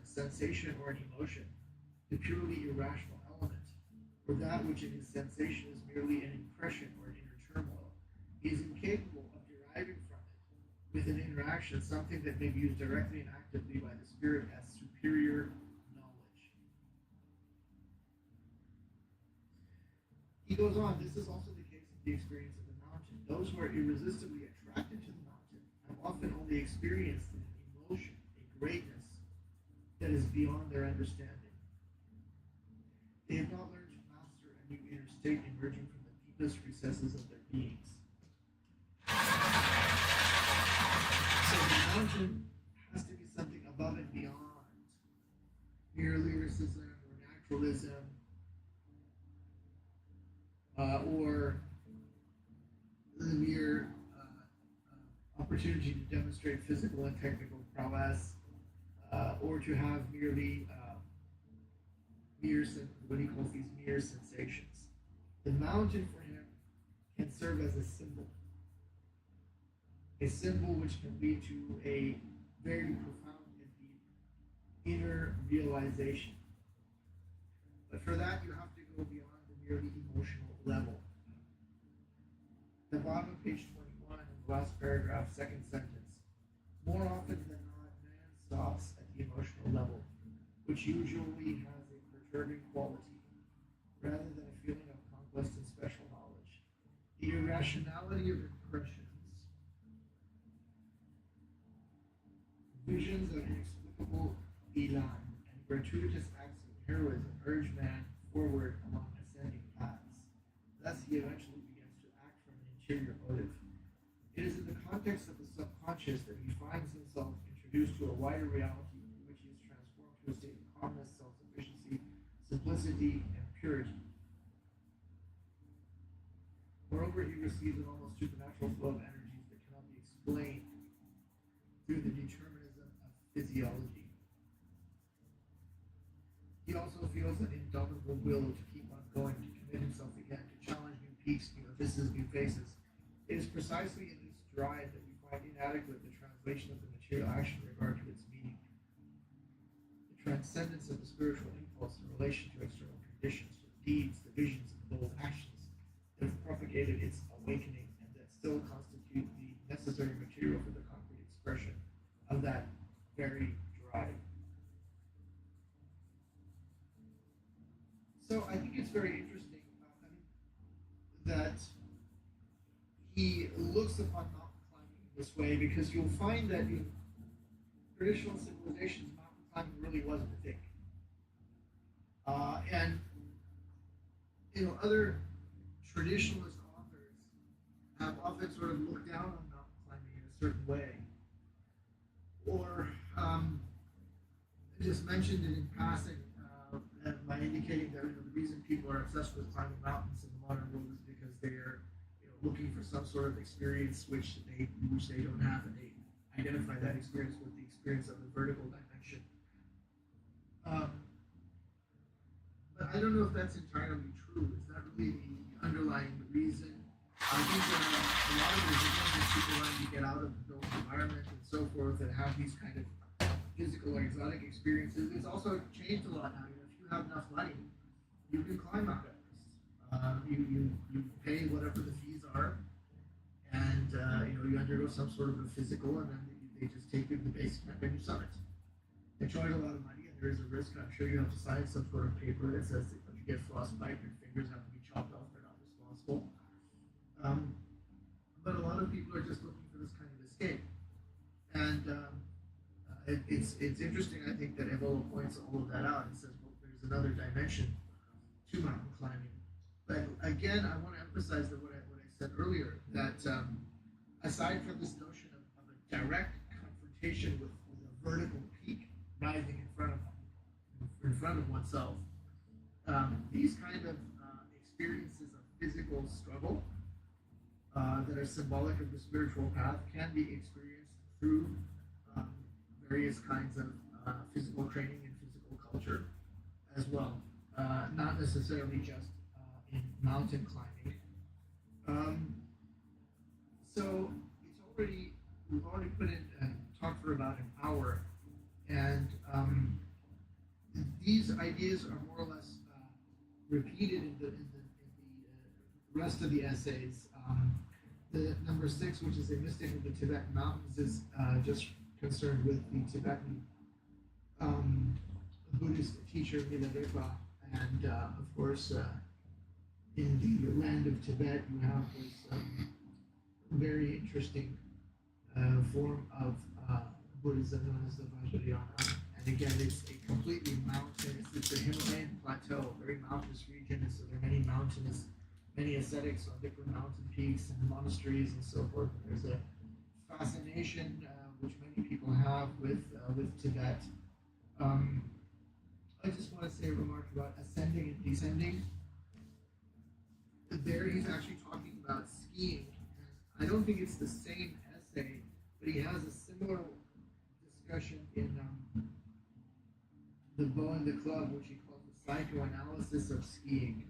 F: sensation or an emotion, the purely irrational element, or that which in his sensation is merely an impression or an inner turmoil. He is incapable of deriving from it, with an interaction, something that may be used directly and actively by the spirit as superior knowledge. He goes on, this is also the case of the experience of the mountain. Those who are irresistibly attracted to the mountain have often only experienced an emotion, a greatness that is beyond their understanding. They have not learned to master a new inner state emerging from the deepest recesses of their beings. So the mountain has to be something above and beyond mere lyricism or naturalism or the mere opportunity to demonstrate physical and technical prowess or to have merely what he calls these mere sensations. The mountain for him can serve as a symbol which can lead to a very profound and deep inner realization. But for that, you have to go beyond the merely emotional level. The bottom of page 21, in the last paragraph, second sentence. More often than not, man stops at the emotional level, which usually has a perturbing quality, rather than a feeling of conquest and special knowledge. The irrationality of impressions, visions of inexplicable elan, and gratuitous acts of heroism urge man forward along ascending paths. Thus, he eventually begins to act from an interior motive. It is in the context of the subconscious that he finds himself introduced to a wider reality in which he is transformed to a state of calmness, self-sufficiency, simplicity, and purity. Moreover, he receives an almost supernatural flow of energies that cannot be explained through the determinism of physiology. He also feels an indomitable will to keep on going, to commit himself again, to challenge new peaks, new abysses, new faces. It is precisely in this drive that we find inadequate the translation of the material action in regard to its meaning. The transcendence of the spiritual impulse in relation to external conditions, to the deeds, the visions, and the bold actions that have propagated its awakening and that still constitute the necessary material for the concrete expression of that very drive. So I think it's very interesting that he looks upon mountain climbing in this way, because you'll find that in traditional civilizations, mountain climbing really wasn't a thing. And other traditionalist authors have often sort of looked down on mountain climbing in a certain way, or just mentioned it in passing by indicating that the reason people are obsessed with climbing mountains in the modern world is because they are looking for some sort of experience which they don't have, and they identify that experience with the experience of the vertical dimension. But I don't know if that's entirely true. Is that really the underlying reason? I think that a lot of it is again people wanting to get out of the built environment and so forth and have these kind of physical or exotic experiences. It's also changed a lot now. If you have enough money, you can climb Mount Everest. You pay whatever the fees are, and you undergo some sort of a physical, and then they just take you to the base camp and you summit. They charge a lot of money, and there is a risk. I'm sure you have to sign some sort of paper that says that if you get frostbite, your fingers have to be chopped off. They're not responsible. But a lot of people are just looking for this kind of escape, and it's interesting. I think that Evola points all of that out and says, well, there's another dimension to mountain climbing. But again, I want to emphasize that what I said earlier, that aside from this notion of a direct confrontation with a vertical peak rising in front of oneself, these kind of experiences of physical struggle that are symbolic of the spiritual path can be experienced through um, various kinds of physical training and physical culture as well, not necessarily just in mountain climbing. Um, so we've already put in talked for about an hour, and these ideas are more or less repeated in the rest of the essays. The number 6, which is a mystic of the Tibetan mountains, is just concerned with the Tibetan Buddhist teacher Milarepa, and of course, in the land of Tibet, you have this very interesting form of Buddhism known as the Vajrayana. And again, it's a completely mountainous, it's a Himalayan plateau, very mountainous region, and so there are many ascetics on different mountain peaks and monasteries and so forth. And there's a fascination which many people have with Tibet. I just want to say a remark about ascending and descending. There he's actually talking about skiing. I don't think it's the same essay, but he has a similar discussion in The Bow and the Club, which he calls the psychoanalysis of skiing.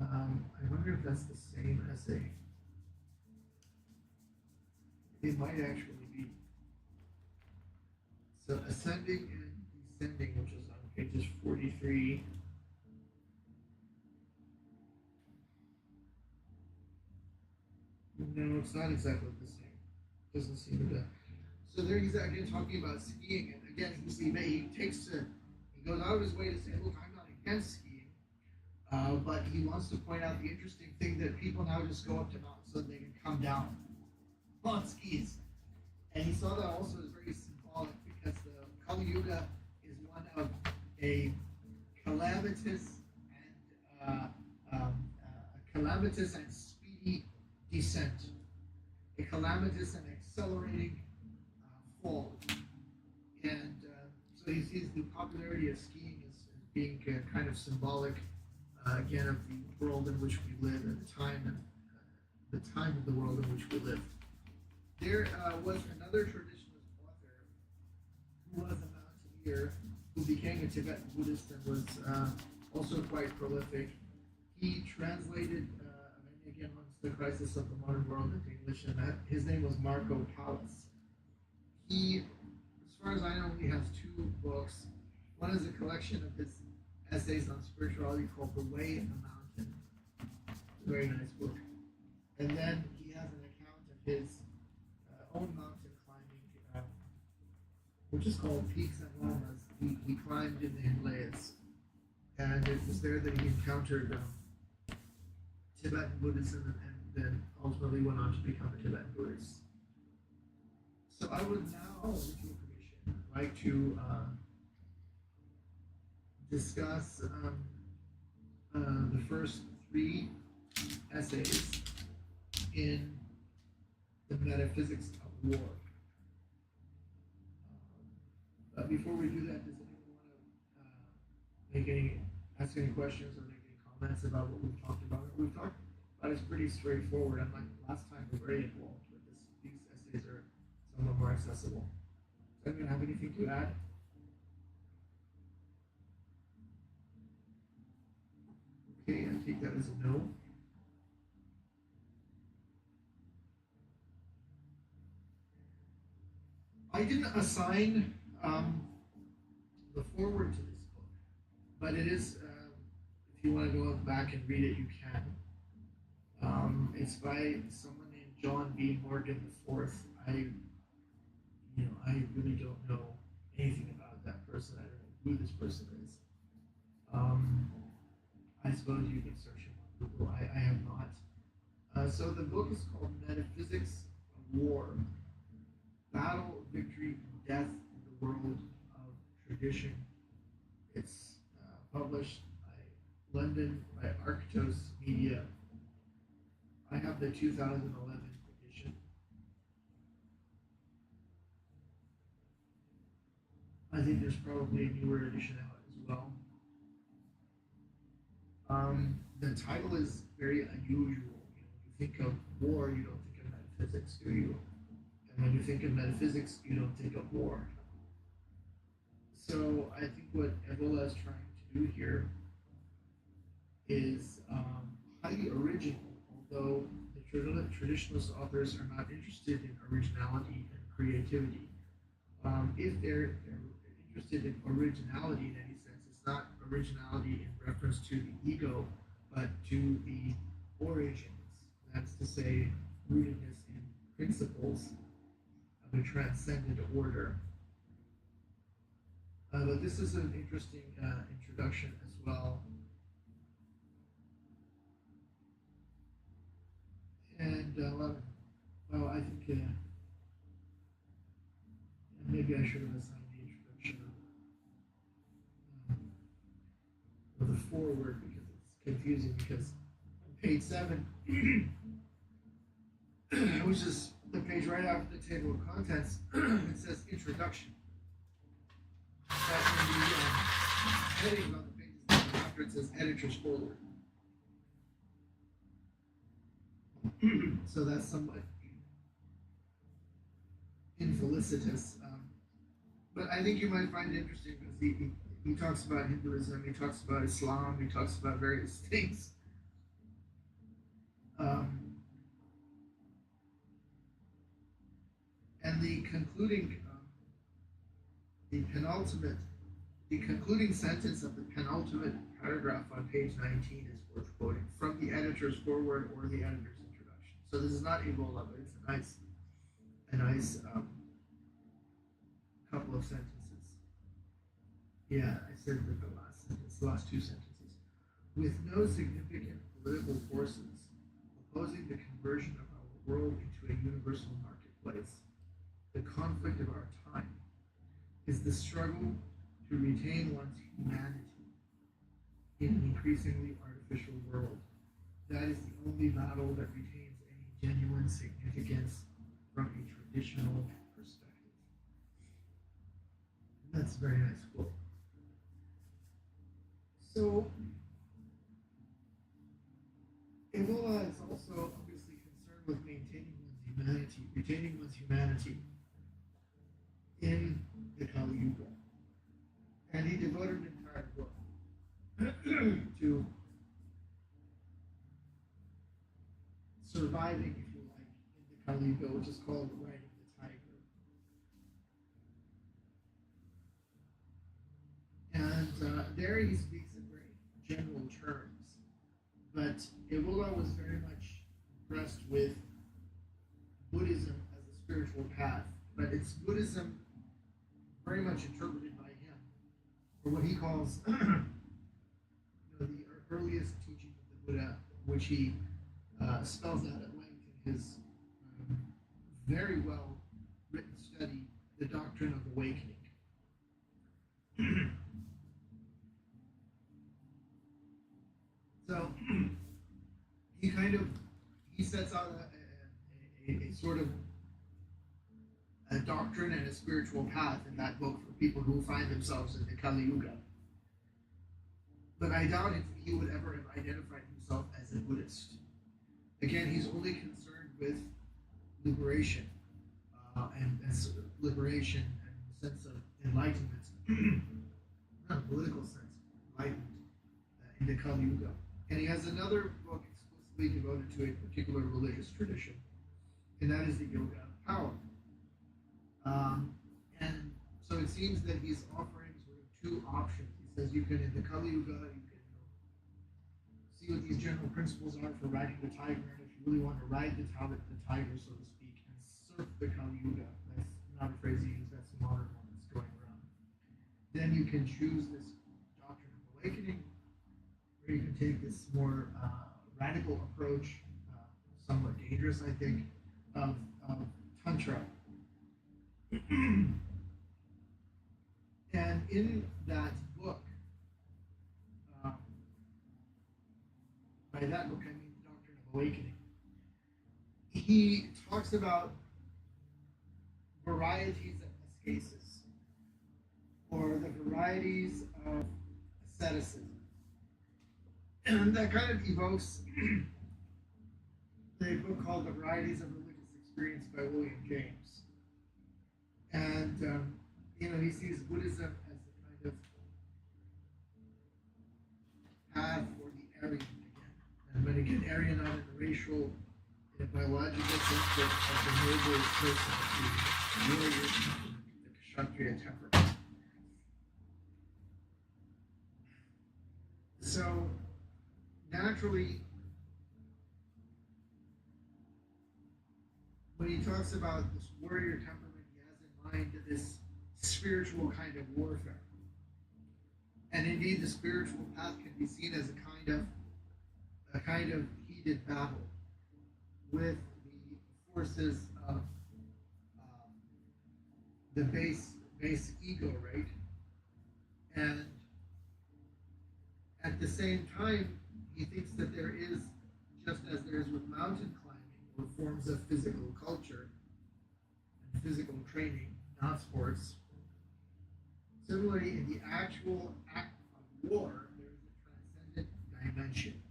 F: I wonder if that's the same essay. It might actually be. So ascending and descending, which is on pages 43. No, it's not exactly the same. Doesn't seem to be. So there he's again talking about skiing, and again he goes out of his way to say, look, I'm not against skiing, but he wants to point out the interesting thing that people now just go up to mountains so they can come down on skis. And he saw that also as very symbolic because the Kali Yuga is one of a calamitous and speedy descent, a calamitous and accelerating fall. And so he sees the popularity of skiing as being kind of symbolic, again, of the world in which we live and the time of the world in which we live. There was another traditionalist author who was a mountaineer who became a Tibetan Buddhist and was also quite prolific. He translated, again, once the crisis of the modern world into English, and his name was Marco Pallas. He, as far as I know, he has 2 books. One is a collection of his essays on spirituality called The Way and the Mountain. A very nice book. And then he has an account of his own mountain climbing, which is called Peaks and Lamas. He climbed in the Himalayas. And it was there that he encountered Tibetan Buddhism and then ultimately went on to become a Tibetan Buddhist. So I would now, with your permission, like to discuss the first 3 essays in the metaphysics of war. But before we do that, does anyone want to ask any questions or make any comments about what we've talked about? What we've talked about is pretty straightforward. Unlike last time, we're very involved with this. These essays are somewhat more accessible. Does anyone have anything to add? Okay, I take that as a no. I didn't assign the foreword to this book, but it is, if you want to go back and read it, you can. It's by someone named John B. Morgan IV. I really don't know anything about that person. I don't know who this person is. I suppose you can search him on Google. I have not. So the book is called Metaphysics of War: Battle, Victory, and Death in the World of Tradition. It's published by London by Arctos Media. I have the 2011 edition. I think there's probably a newer edition out as well. The title is very unusual. You think of war, you don't think of metaphysics, do you? And when you think of metaphysics, you don't think of war. So I think what Ebola is trying to do here is highly original, although the traditionalist authors are not interested in originality and creativity. If they're interested in originality in any sense, it's not originality in reference to the ego, but to the origins. That's to say, rootedness in principles of a transcendent order. But this is an interesting introduction as well. And well, I think maybe I should have assigned the introduction with a foreword because it's confusing. Because on page 7, which is the page right after the table of contents, it says introduction. That's in the heading on the pages after it says editor's foreword. So that's somewhat infelicitous. But I think you might find it interesting because he talks about Hinduism, he talks about Islam, he talks about various things. And the concluding sentence of the penultimate paragraph on page 19 is worth quoting from the editor's foreword or the editor's introduction. So this is not Ebola, but it's a nice couple of sentences. Yeah, I said that the last two sentences. With no significant political forces opposing the conversion of our world into a universal marketplace, the conflict of our time is the struggle to retain one's humanity in an increasingly artificial world. That is the only battle that retains any genuine significance from a traditional perspective. And that's a very nice quote. So, Ebola is also obviously concerned with maintaining one's humanity, retaining one's humanity in the Kali Yuga. And he devoted an entire book to surviving, if you like, in the Kali Yuga, which is called Riding the Tiger. And there he speaks in very general terms. But Ebola was very much impressed with Buddhism as a spiritual path. But it's Buddhism very much interpreted by him, or what he calls the earliest teaching of the Buddha, which he spells out at length in his very well written study, The Doctrine of Awakening. So he sets out a sort of a doctrine and a spiritual path in that book for people who find themselves in the Kali Yuga. But I doubt if he would ever have identified himself as a Buddhist. Again, he's only concerned with liberation and liberation and the sense of enlightenment, not a political sense, enlightenment in the Kali Yuga. And he has another book explicitly devoted to a particular religious tradition, and that is the Yoga of Power. And so it seems that he's offering sort of two options. He says you can, in the Kali Yuga, you can see what these general principles are for riding the tiger, and if you really want to ride the tiger, so to speak, and surf the Kali Yuga, that's not a phrase he used, that's a modern one that's going around. Then you can choose this doctrine of awakening, or you can take this more radical approach, somewhat dangerous, I think, of Tantra. And in that book, by that book I mean the Doctrine of Awakening, he talks about varieties of ascesis, or the varieties of asceticism. And that kind of evokes the a book called The Varieties of Religious Experience by William James. And, he sees Buddhism as a kind of path for the Aryan again. And but again, Aryan not in a racial, in a biological sense, but of the noble person, the warrior, the Kshatriya temperament. So, naturally, when he talks about this warrior temperament, he has in mind this spiritual kind of warfare. And indeed, the spiritual path can be seen as a kind of heated battle with the forces of the base ego, right? And at the same time, he thinks that there is, just as there is with mountain climbing or forms of physical culture and physical training, not sports, similarly, in the actual act of war, there is a transcendent dimension.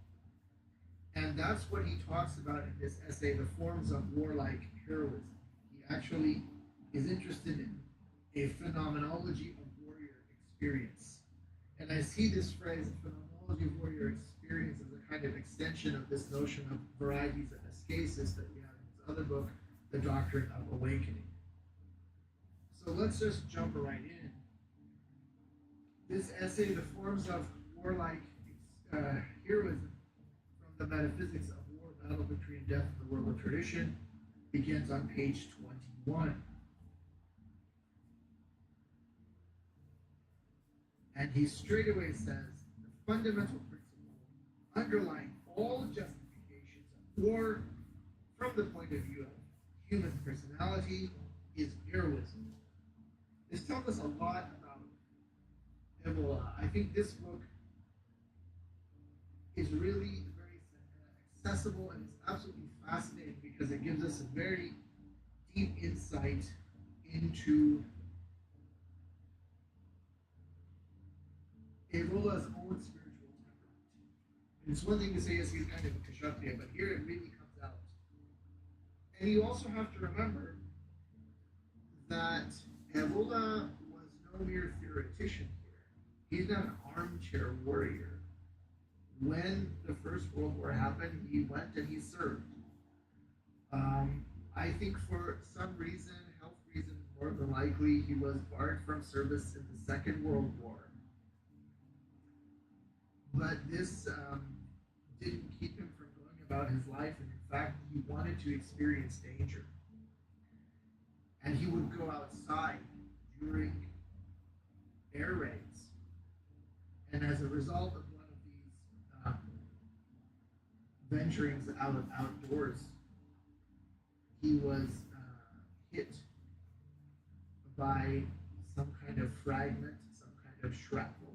F: And that's what he talks about in this essay, The Forms of Warlike Heroism. He actually is interested in a phenomenology of warrior experience. And I see this phrase, phenomenology of warrior experience, as a kind of extension of this notion of varieties of ascesis that we have in his other book, The Doctrine of Awakening. So let's just jump right in. This essay, The Forms of Warlike Heroism, from the Metaphysics of War, Battle, Victory, and Death in the World of Tradition, begins on page 21. And he straightaway says, the fundamental principle underlying all justifications of war from the point of view of human personality is heroism. This tells us a lot about Ebola. I think this book is really very accessible and it's absolutely fascinating because it gives us a very deep insight into Ebola's own spiritual temperament. And it's one thing to say, yes, he's kind of a Kshatriya, but here it really comes out. And you also have to remember that Ebola was no mere theoretician here. He's not an armchair warrior. When the First World War happened, he went and he served. I think for some reason, health reason, more than likely, he was barred from service in the Second World War. But this didn't keep him from going about his life, and in fact, he wanted to experience danger. And he would go outside during air raids. And as a result of one of these venturings outdoors, he was hit by some kind of fragment, some kind of shrapnel,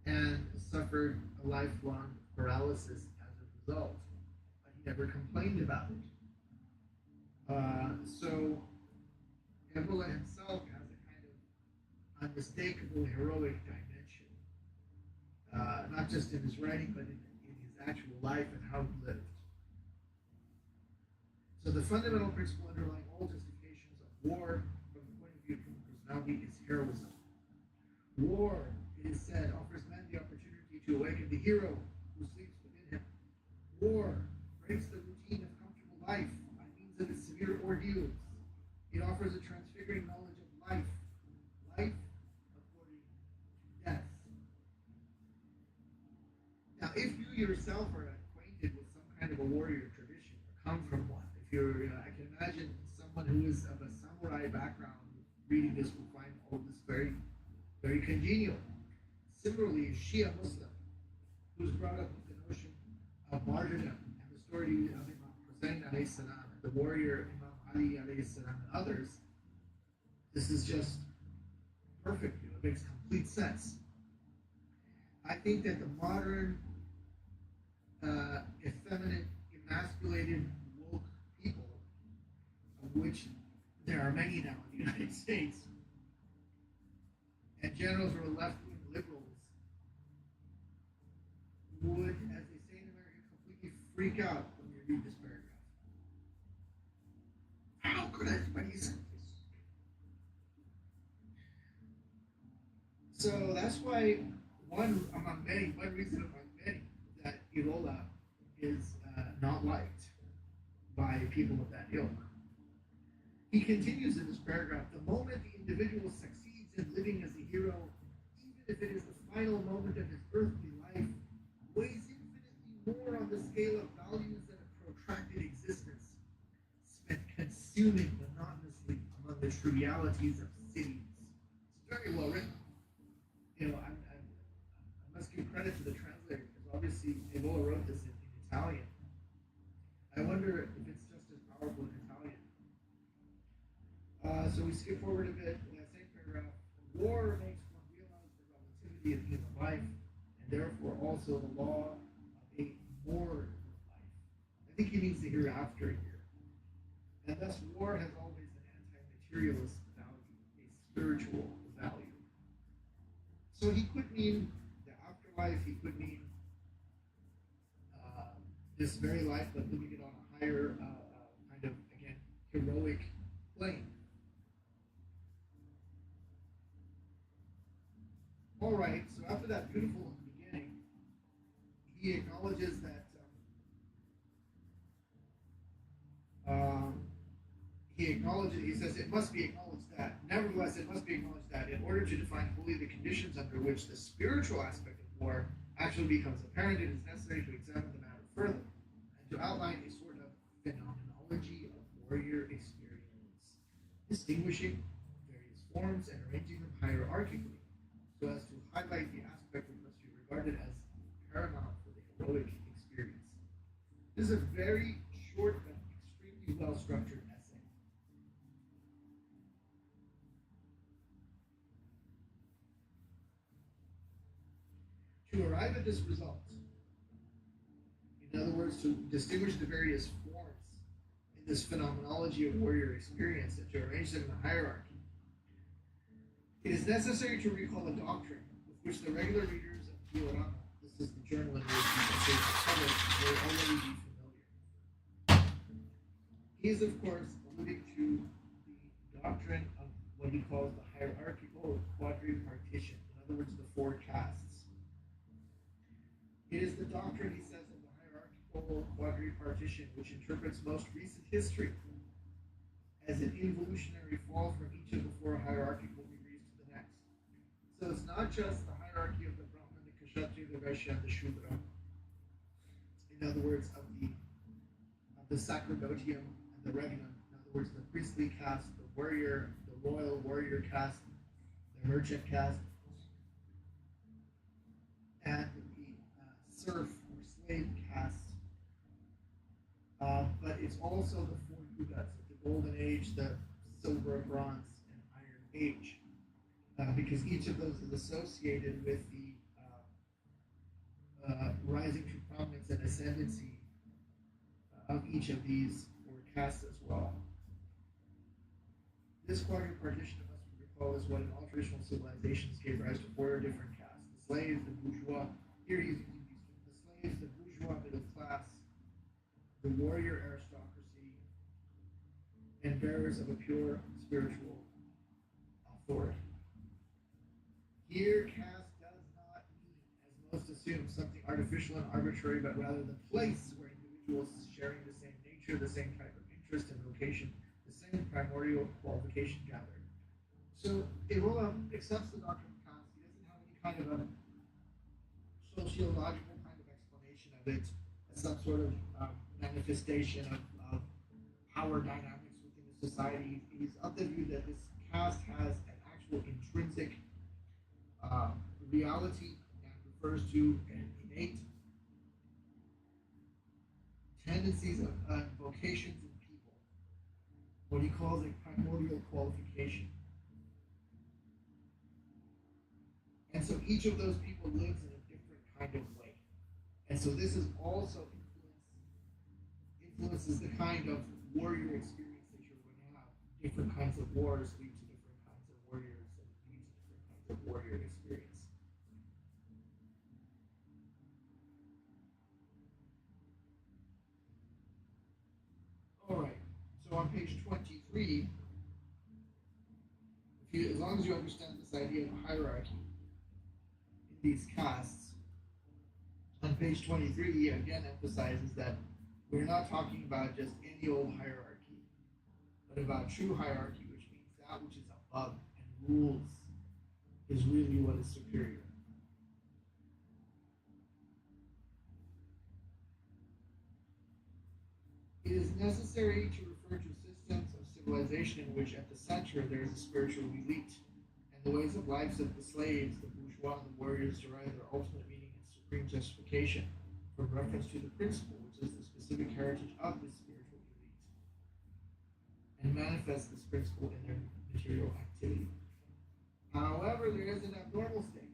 F: and suffered a lifelong paralysis as a result. But he never complained about it. So Ebola himself has a kind of unmistakable heroic dimension, not just in his writing, but in his actual life and how he lived. So the fundamental principle underlying all justifications of war, from the point of view of human personality, is heroism. War, it is said, offers man the opportunity to awaken the hero who sleeps within him. War breaks the routine of comfortable life by means of its severe ordeals. It offers a transfiguring knowledge of life according to death. Now, if you yourself are acquainted with some kind of a warrior tradition or come from one, if you're, I can imagine someone who is of a samurai background reading this will find all this very, very congenial. Similarly, a Shia Muslim who's brought up with the notion of martyrdom and the story of Imam Hussein alayhi salam, the warrior Imam Ali alayhi salam, and others, this is just perfect. It makes complete sense. I think that the modern, effeminate, emasculated, woke people, of which there are many now in the United States, and generals who are left-wing liberals, would, as they say in America, completely freak out when they're read this paragraph. How could anybody say this? So that's why one reason among many that Irola is not liked by people of that ilk. He continues in this paragraph, the moment the individual succeeds in living as a hero, even if it is the final moment of his earthly life, weighs infinitely more on the scale of values than a protracted existence, spent consuming monotonously among the trivialities of cities. It's very well written. I must give credit to the translator because obviously Evola wrote this in Italian. I wonder if it's just as powerful in Italian. So we skip forward a bit in that same paragraph. War makes one realize the relativity of human life and therefore also the law of a more life. I think he means the hereafter here. And thus war has always an anti-materialist value, a spiritual value. So he could mean the afterlife, he could mean this very life, but living it on a higher kind of, again, heroic plane. All right, so after that beautiful beginning, he acknowledges that he says it must be acknowledged that, nevertheless, it must be acknowledged that in order to define fully the conditions under which the spiritual aspect of war actually becomes apparent, it is necessary to examine the matter further and to outline a sort of phenomenology of warrior experience, distinguishing various forms and arranging them hierarchically, so as to highlight the aspect which must be regarded as paramount for the heroic experience. This is a very short but extremely well-structured essay. To arrive at this result, in other words, to distinguish the various forms in this phenomenology of warrior experience and to arrange them in a hierarchy, it is necessary to recall a doctrine with which the regular readers of Diorama, this is the journal in which he was published, will already be familiar. He is, of course, alluding to the doctrine of what he calls the hierarchical quadripartition, in other words, the four castes. It is the doctrine, he says, of the hierarchical quadripartition which interprets most recent history as an involutionary fall from each of the four hierarchical degrees to the next. So it's not just the hierarchy of the Brahman, the Kshatriya, the Vaishya, and the Shudra. In other words, of the sacerdotium and the regnum. In other words, the priestly caste, the warrior, the royal warrior caste, the merchant caste, and the serf or slave caste. But it's also the four yugas of the Golden Age, the Silver, Bronze, and Iron Age. Because each of those is associated with the rising to prominence and ascendancy of each of these four castes as well. This quadripartition, it must be recalled, is what in all traditional civilizations gave rise to four different castes: the slaves, the bourgeois. Here he's using the slaves, the bourgeois middle class, the warrior aristocracy, and bearers of a pure spiritual authority. Here, caste does not mean, as most assume, something artificial and arbitrary, but rather the place where individuals sharing the same nature, the same type of interest and vocation, the same primordial qualification gathered. So Evola accepts the doctrine of caste. He doesn't have any kind of a sociological kind of explanation of it as some sort of manifestation of power dynamics within the society. He's of the view that this caste has an actual intrinsic reality and refers to an innate tendencies of vocations in people, what he calls a primordial qualification. And so each of those people lives in a different kind of way. And so this is also influences the kind of warrior experience that you're going to have. Different kinds of wars lead to different kinds of warriors and lead to different kinds of warrior experience. on page 23, as long as you understand this idea of hierarchy in these castes, on page 23, he again emphasizes that we're not talking about just any old hierarchy, but about true hierarchy, which means that which is above and rules is really what is superior. It is necessary to refer to systems of civilization in which at the center there is a spiritual elite, and the ways of lives of the slaves, the bourgeois, and the warriors derive their ultimate meaning and supreme justification from reference to the principle, which is the specific heritage of this spiritual elite, and manifest this principle in their material activity. However, there is an abnormal state.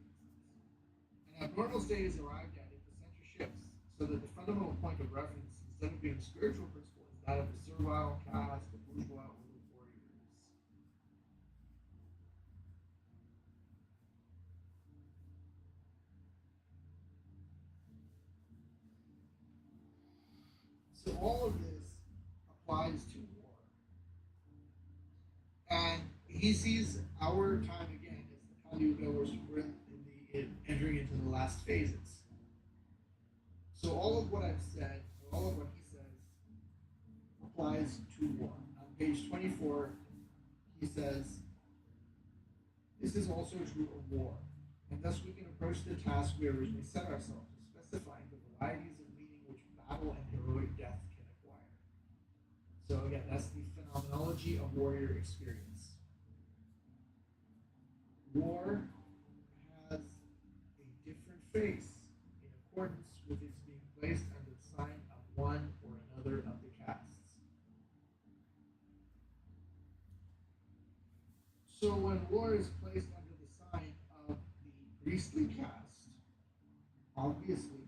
F: An abnormal state is arrived at if the center shifts, so that the fundamental point of reference, instead of being a spiritual principle, is that of the servile caste, the bourgeois, or the warriors. So all of this applies to war. And he sees our time again as the Kali Yuga, we're entering into the last phases. So all of what I've said, or all of what he says, applies to war. On page 24, he says, this is also true of war, and thus we can approach the task we originally set ourselves, to specifying the varieties of meaning which battle and heroic death can acquire. So again, that's the phenomenology of warrior experience. War has a different face in accordance with its being placed under the sign of one or another of the castes. So when war is placed under the sign of the priestly caste, obviously,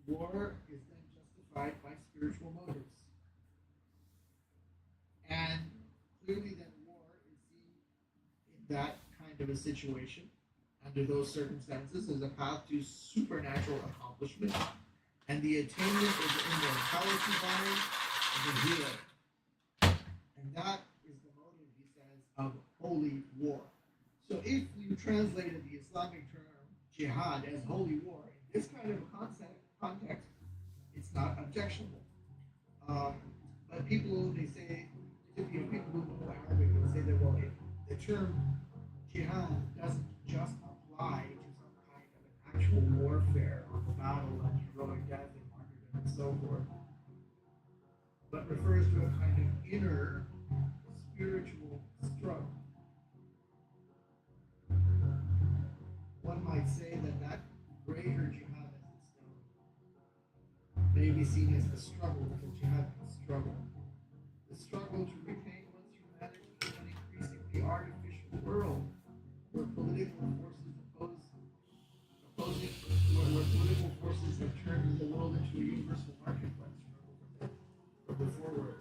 F: war is then justified by spiritual motives. And clearly then war is seen in that kind of a situation, under those circumstances, as a path to supernatural accomplishment and the attainment of the immortality by the hero. And that is the motive, he says, of holy war. So if you translated the Islamic term jihad as holy war, in this kind of a context, it's not objectionable. But people, they say, people who know Arabic will say that, well, the term jihad doesn't just apply to some kind of an actual warfare or battle and heroic death and martyrdom and so forth, but refers to a kind of inner spiritual struggle. One might say that greater jihad as it's known may be seen as the struggle, because jihad is struggle. The struggle to retain one's humanity in an increasingly artificial world where political forces have turned the world into a universal marketplace from before we're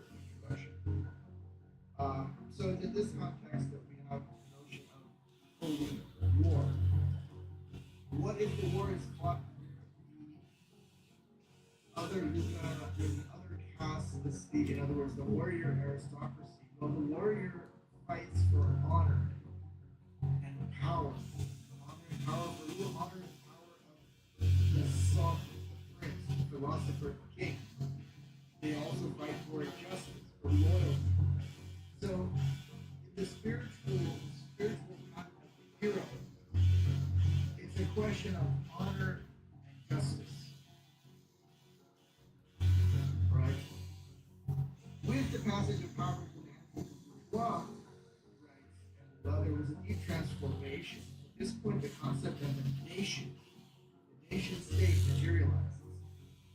F: introduction. So it's in this context that we have the notion of holy war. What if the war is fought the other castes, in other words, the warrior aristocracy? Well, the warrior fights for honor and power. Honor and power for who? Honor and power of the sovereign, the prince, the philosopher, the king. They also fight for justice, for loyalty. So, in the spiritual path of the hero, it's a question of honor and justice. Right? With the passage of power to the hands of the bourgeois, there was a deep transformation. At this point, the concept of the nation state materializes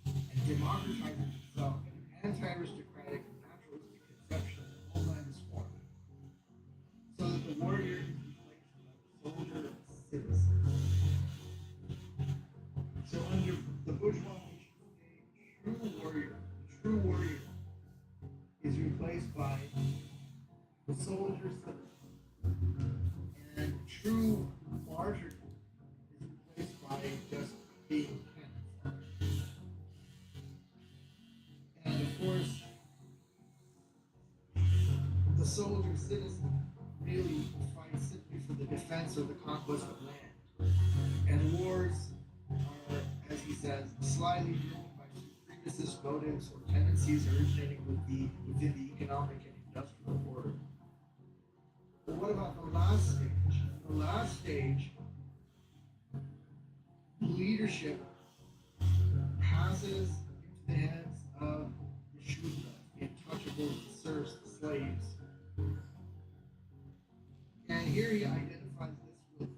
F: and democratizes itself in an anti-aristocratic and naturalistic conception of all land is formed, so that the warrior is replaced by the soldier citizen. So under the bourgeois nation state, the true warrior is replaced by the soldier citizen. And true martyrdom is replaced by just being canonized. And of course, soldier citizen really fights simply for the defense or the conquest of land. And wars are, as he says, slyly driven by supremacist motives or tendencies originating within the economic and industrial order. But what about the last stage? The last stage, leadership passes into the hands of the Shudra, the untouchables, the serfs, the slaves. And here he identifies this with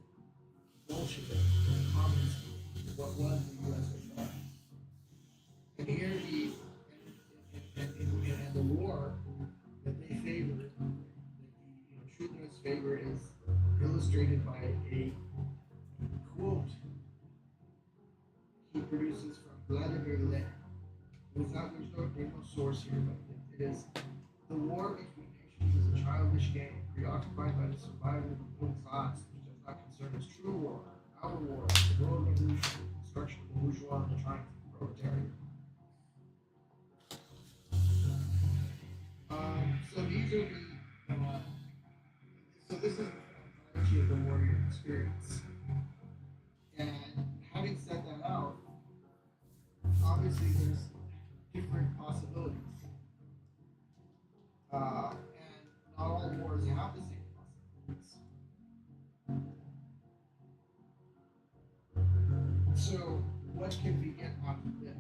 F: Bolshevik, communist, what was the USSR. And here and the war that they favor, that the Shudra's favor is illustrated by a quote he produces from Vladimir Lenin. There's no source here, but it is: the war between nations is a childish game, preoccupied by the survival of the middle class, which does not concern us. True war, our war, the world revolution, the destruction of the bourgeois and the triumph of the proletariat. So these are so this is the psychology of the warrior experience. And having said that out, obviously there's different possibilities. And not all wars have the same possibilities. So what can we get out of this?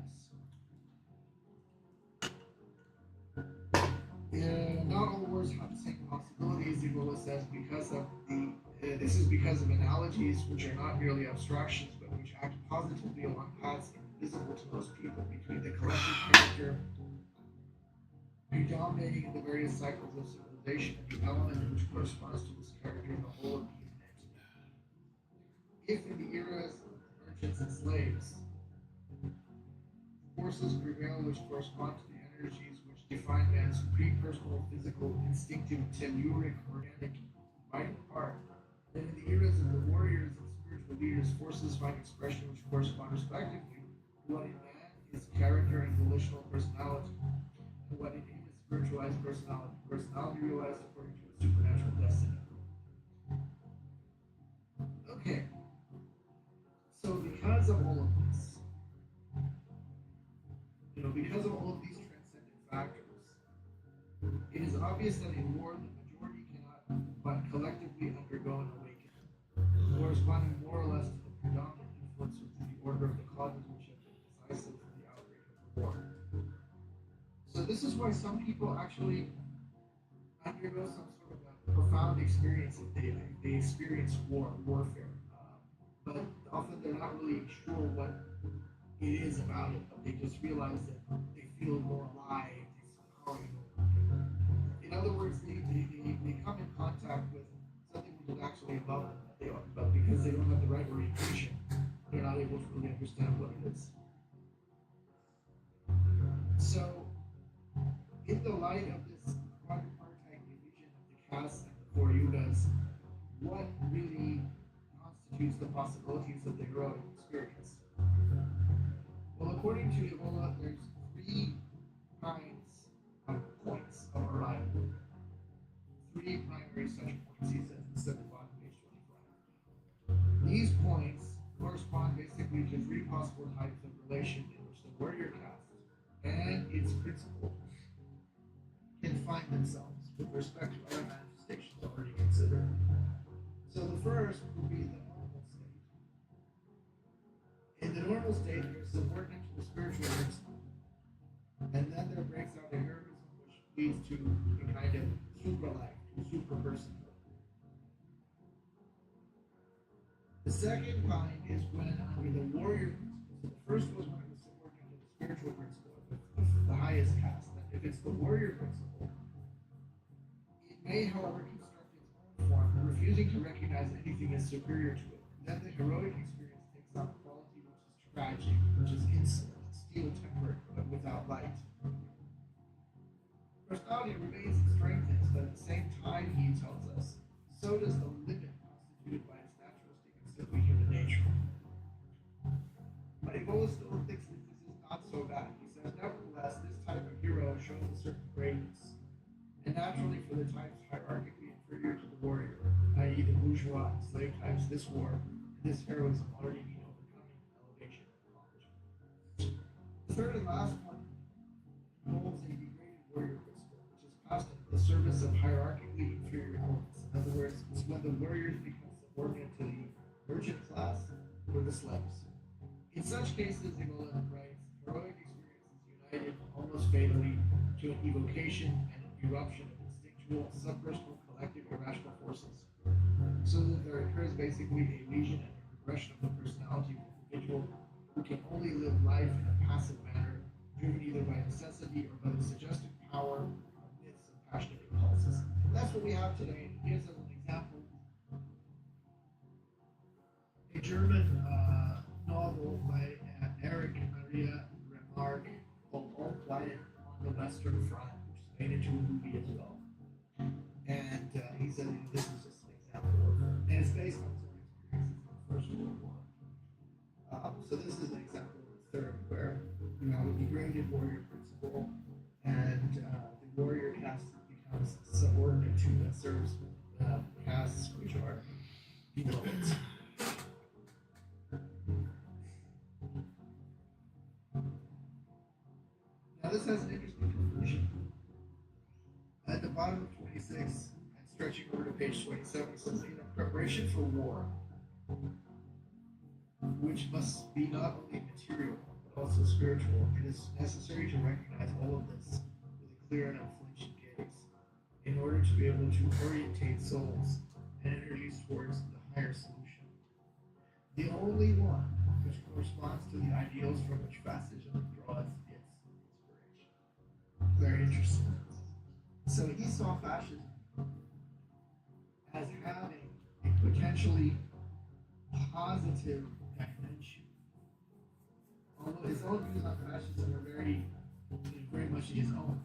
F: Not all wars have the same possibilities, Ebola says, because of this is because of analogies which are not merely abstractions, but which act positively along paths invisible to most people between the collective character predominating in the various cycles of civilization and the element which corresponds to this character in the whole of the human entity. If in the eras of merchants and slaves, forces prevail which correspond to the energies which define man's pre-personal, physical, instinctive, telluric, organic, vital part, then in the eras of the warriors and spiritual leaders, forces find expression which correspond respectively to what in man is character and volitional personality, and what in him is spiritualized personality realized according to a supernatural destiny. Okay, so because of all of this, because of all of these transcendent factors, it is obvious that in war the majority cannot but collectively undergo an awakening, corresponding more or less to the predominant influence of the order of the causes which have been decisive for the outbreak of the war. So this is why some people actually undergo some sort of a profound experience if they experience warfare. But often they're not really sure what it is about it, but they just realize that they feel more alive, they somehow, in other words, they come in contact with something which is actually above them, but because they don't have the right orientation, they're not able to really understand what it is. So, in the light of this quadripartite division of the castes and the four yugas, what really constitutes the possibilities of the heroic experience? Well, according to Ebola, there's three kinds of points of arrival. Three primary such points, he says, instead of on page 25. These points correspond basically to three possible types of relation in which the warrior caste and its principle can find themselves with respect to other manifestations already considered. So the first would be the normal state. In the normal state, you're subordinate to the spiritual principle. And then there breaks out a heroism which leads to a kind of super-life, to super-personhood. The second kind is when under the warrior principle. So the first was when it was subordinate to the spiritual principle, the highest caste. If it's the warrior principle, it may, however, construct its own form, refusing to recognize anything as superior to it. Then the heroic experience takes on a quality which is tragic, which is insolent, steel-tempered, but without light. Personality remains and strengthens, but at the same time, he tells us, so does the limit constituted by its naturalistic and simply human nature. But Ebola still thinks that this is not so bad. He says, nevertheless, this type of hero shows a certain greatness, and and naturally for the types hierarchically inferior to the warrior, i.e., the bourgeois and slave types, this war and this heroism already mean overcoming, elevation, and accomplishment. The third and last one involves a degraded warrior principle, which is constant in the service of hierarchically inferior elements. In other words, it's when the warriors become subordinate to the merchant class or the slaves. In such cases, Egolan writes, heroic experience is united almost fatally to an evocation and an eruption of instinctual, subpersonal, collective, irrational forces, so that there occurs basically a lesion and a regression of the personality of the individual who can only live life in a passive manner, driven either by necessity or by the suggestive power of myths and passionate impulses. And that's what we have today. And here's as an example a German novel by Erich Maria Remarque called All Quiet on the Western Front, which is made into a movie as well. And he said, this is just an example of, and it's based on his own experiences in the First World War. So this is an example of the third, where you have a degraded warrior principle, and the warrior caste becomes subordinate to and serves castes which are developed. Now this has an interesting conclusion. At the bottom of 26 and stretching over to page 27, it says, in preparation for war, which must be not only material but also spiritual, it is necessary to recognize all of this with a clear and unflinching gaze, in order to be able to orientate souls and energies towards the higher solution. The only one which corresponds to the ideals from which fascism draws its inspiration. Very interesting. So he saw fascism as having a potentially positive dimension. Although his own views on fascism are very much his own.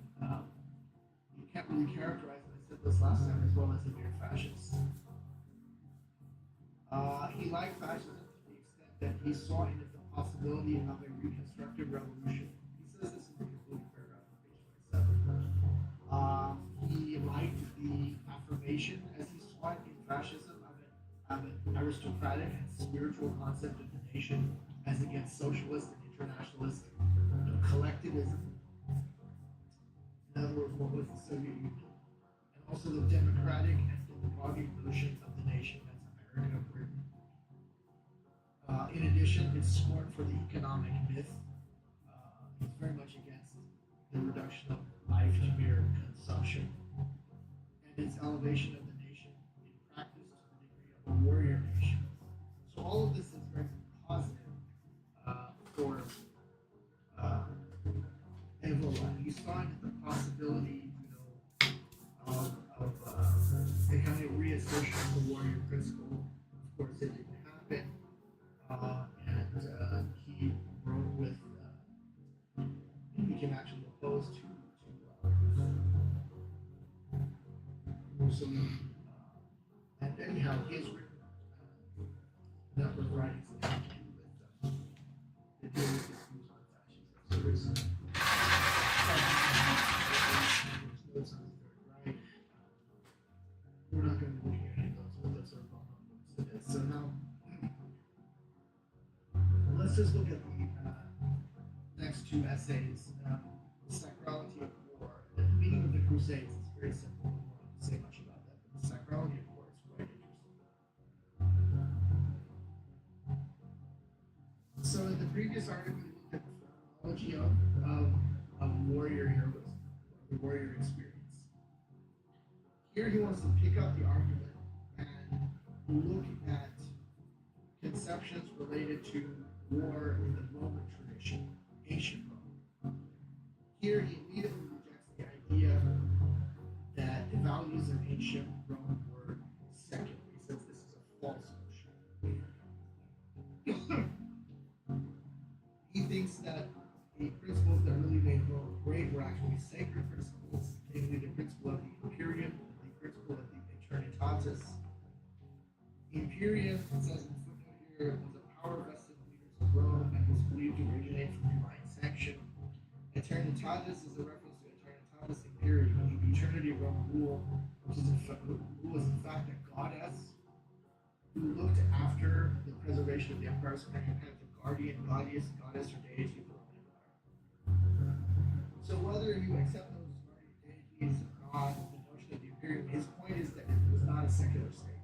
F: You can't really characterize him, I said this last time, as well as a mere fascist. He liked fascism to the extent that he saw in it the possibility of a reconstructive revolution. He says this in the concluding paragraph on page 27. He liked the affirmation, as he saw it in fascism, of an aristocratic and spiritual concept of the nation as against socialist and internationalist collectivism. In other words, what was the Soviet Union? And also the democratic and demagogic notion of the nation as America and Britain. In addition, its scorn for the economic myth is very much against the reduction of life to mere consumption, and its elevation of the nation in practice to the degree of a warrior nation. So all of this is very positive for Evola. He saw it as the possibility, of a kind of reassertion of the warrior principle. Of course, it didn't happen, and he wrote with, he became actually opposed to Mussolini. And anyhow, he has written a number of writings that have to do with the deal with his views on fascism. So there's notes on his third right. We're not going to be looking at any of those, but those are well-known books of his. So now, let's just look at the next two essays. The Sacrality of War. The meaning of the Crusades is very simple. I don't want to say much about that, but the Sacrality of War is quite interesting. So in the previous article, we looked at the phenomenology of warrior heroism, the warrior experience. Here he wants to pick up the argument and look at conceptions related to war in the Roman tradition, ancient Rome. Here he immediately rejects the idea that the values of ancient Rome were secular. He says this is a false notion. He thinks that the principles that really made Rome great were actually sacred principles, namely the principle of the Imperium, the principle of the Eternitatis. Imperium, it says in the footnote here, was a power vested in leaders of Rome and was believed to originate from divine sanction. Eternitatis is a reference to Eternitatis Imperium, the maternity of Roman rule, who was in fact a goddess who looked after the preservation of the empire, so kind of the guardian goddess or deity of the Roman Empire. So whether you accept those guardian deities or not, the notion of the imperium, his point is that it was not a secular state.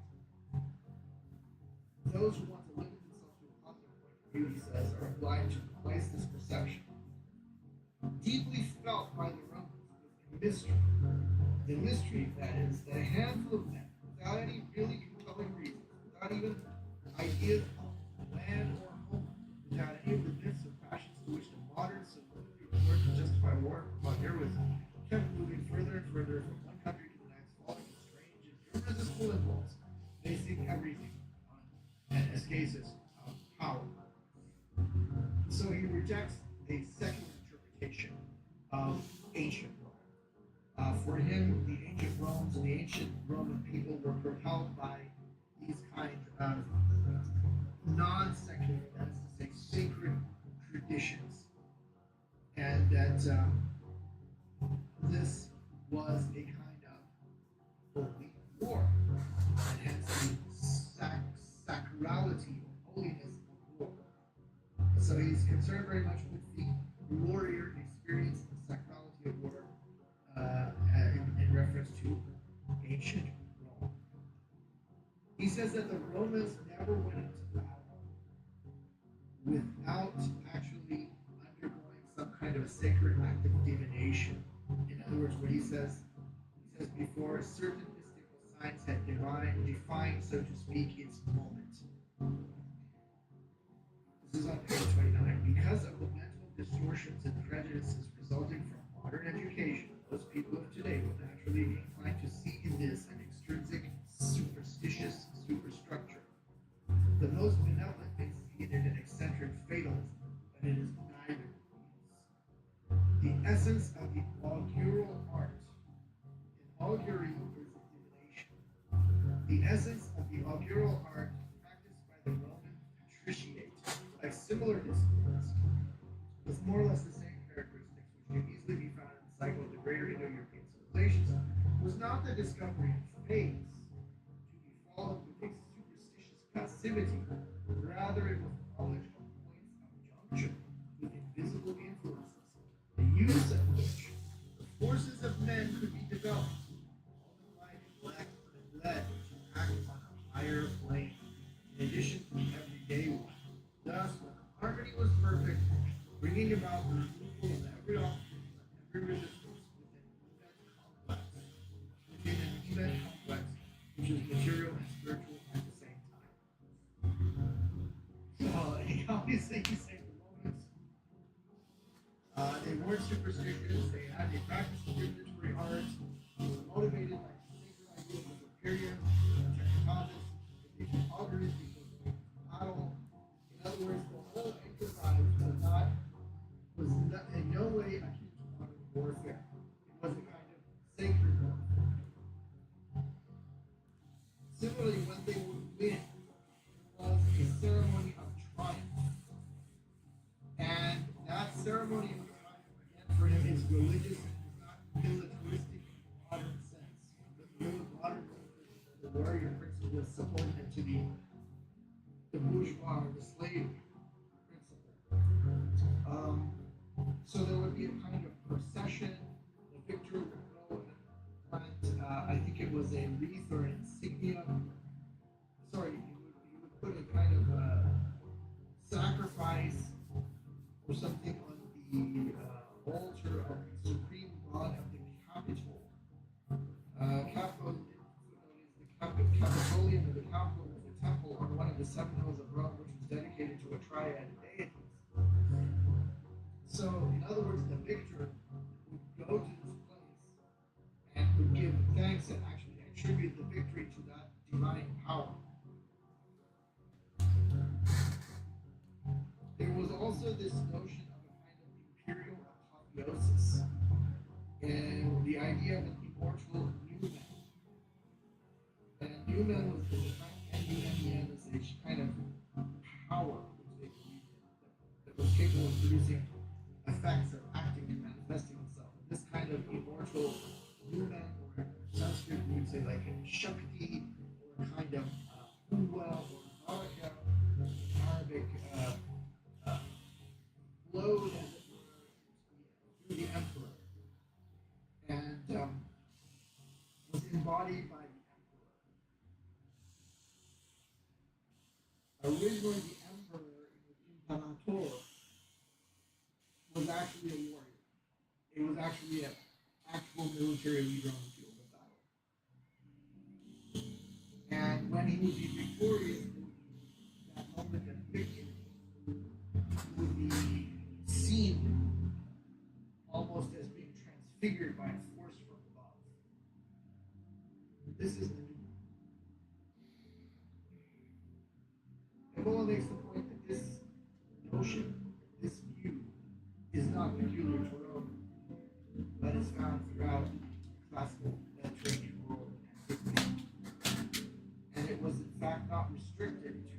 F: Those who want to limit themselves to a positive point of view, he says, are obliged to replace this perception, deeply felt by the Romans, with a mystery. The mystery, that is, that a handful of men, without any really compelling reasons, without even ideas of land or home, without any of the myths or passions to which the modern civility resort to justify war upon heroism, kept moving further and further from one country to the next, following a strange and irresistible impulse, basing everything on an ascesis of power. So he rejects a secular interpretation of ancient Rome. For him, the ancient Romans and the ancient Roman people were propelled by these kinds of non-secular, that is to say, sacred traditions, and that this was a kind of holy war, and hence the sacrality or holiness of war. So he's concerned very much with the warrior experience, the sacrality of war, in reference to ancient Rome. He says that the Romans never went into battle without actually undergoing some kind of sacred act of divination. In other words, what he says before, certain mystical signs had defined, so to speak, its moment. This is on page 29. Because of the mental distortions and prejudices resulting from modern education, those people of today will naturally be inclined to see in this an extrinsic, superstitious superstructure. The most benevolent may see in it an eccentric fatalism, but it is neither of these. The essence of the augural art, in augury is divination. The essence of the augural art practiced by the Roman patriciate, like similar disciplines, was more or less the same characteristics which can easily be found in the cycle of the greater Indo-European civilizations, was not the discovery of faith to be followed with a superstitious passivity. Rather, it was knowledge of points of junction with invisible influences, the use of which the forces of men could be developed, multiplied and led to act on a higher plane, in addition to the everyday one. Thus, when the harmony was perfect, bringing about the removal of every obstacle and every resistance within an event complex, which is material and spiritual at the same time. So, obviously, he's saying the Romans, they weren't superstitious, they practiced divinatory art, they were motivated by the sacred ideas of imperium, technicalities, they could auguries, because they could battle. In other words, the whole enterprise was in no way akin to modern warfare. It was a kind of sacred warfare. Similarly, when they would win, it was a ceremony of triumph. And that ceremony of triumph, again, for him, is religious and is not militaristic in the modern sense. The modern the warrior principle is subordinate to the bourgeois or the slave principle. So there would be a kind of procession. The victor would go and plant, I think it was a wreath or an insignia. Sorry, he would put a kind of sacrifice or something on the altar of the supreme god of the Capitol. Capitol is the Capitolium of the Capitol was the temple on one of the seven hills of Rome, which was dedicated to a triad of deities. So, in other words, the victor would go to this place and would give thanks and actually attribute the victory to that divine power. There was also this notion of a kind of imperial apotheosis, and the idea of an immortal Numen. And Numen was N-U-M-E-N is a kind of power which they believed in, that was capable of producing effects of acting and manifesting itself. This kind of immortal Numen or Shakti or a kind of Uwa or Baraka, Arabic, flowed as it were through the emperor and was embodied by the emperor. Originally, the emperor, the imperator, was actually a warrior. It was actually an actual military leader on the field of battle. And when he would be victorious, that moment of victory would be seen almost as being transfigured by a force from above. This is the new. Ebola makes the point that this notion, this view, is not peculiar to Rome, but is found throughout classical Mediterranean world and antiquity. And it was in fact not restricted to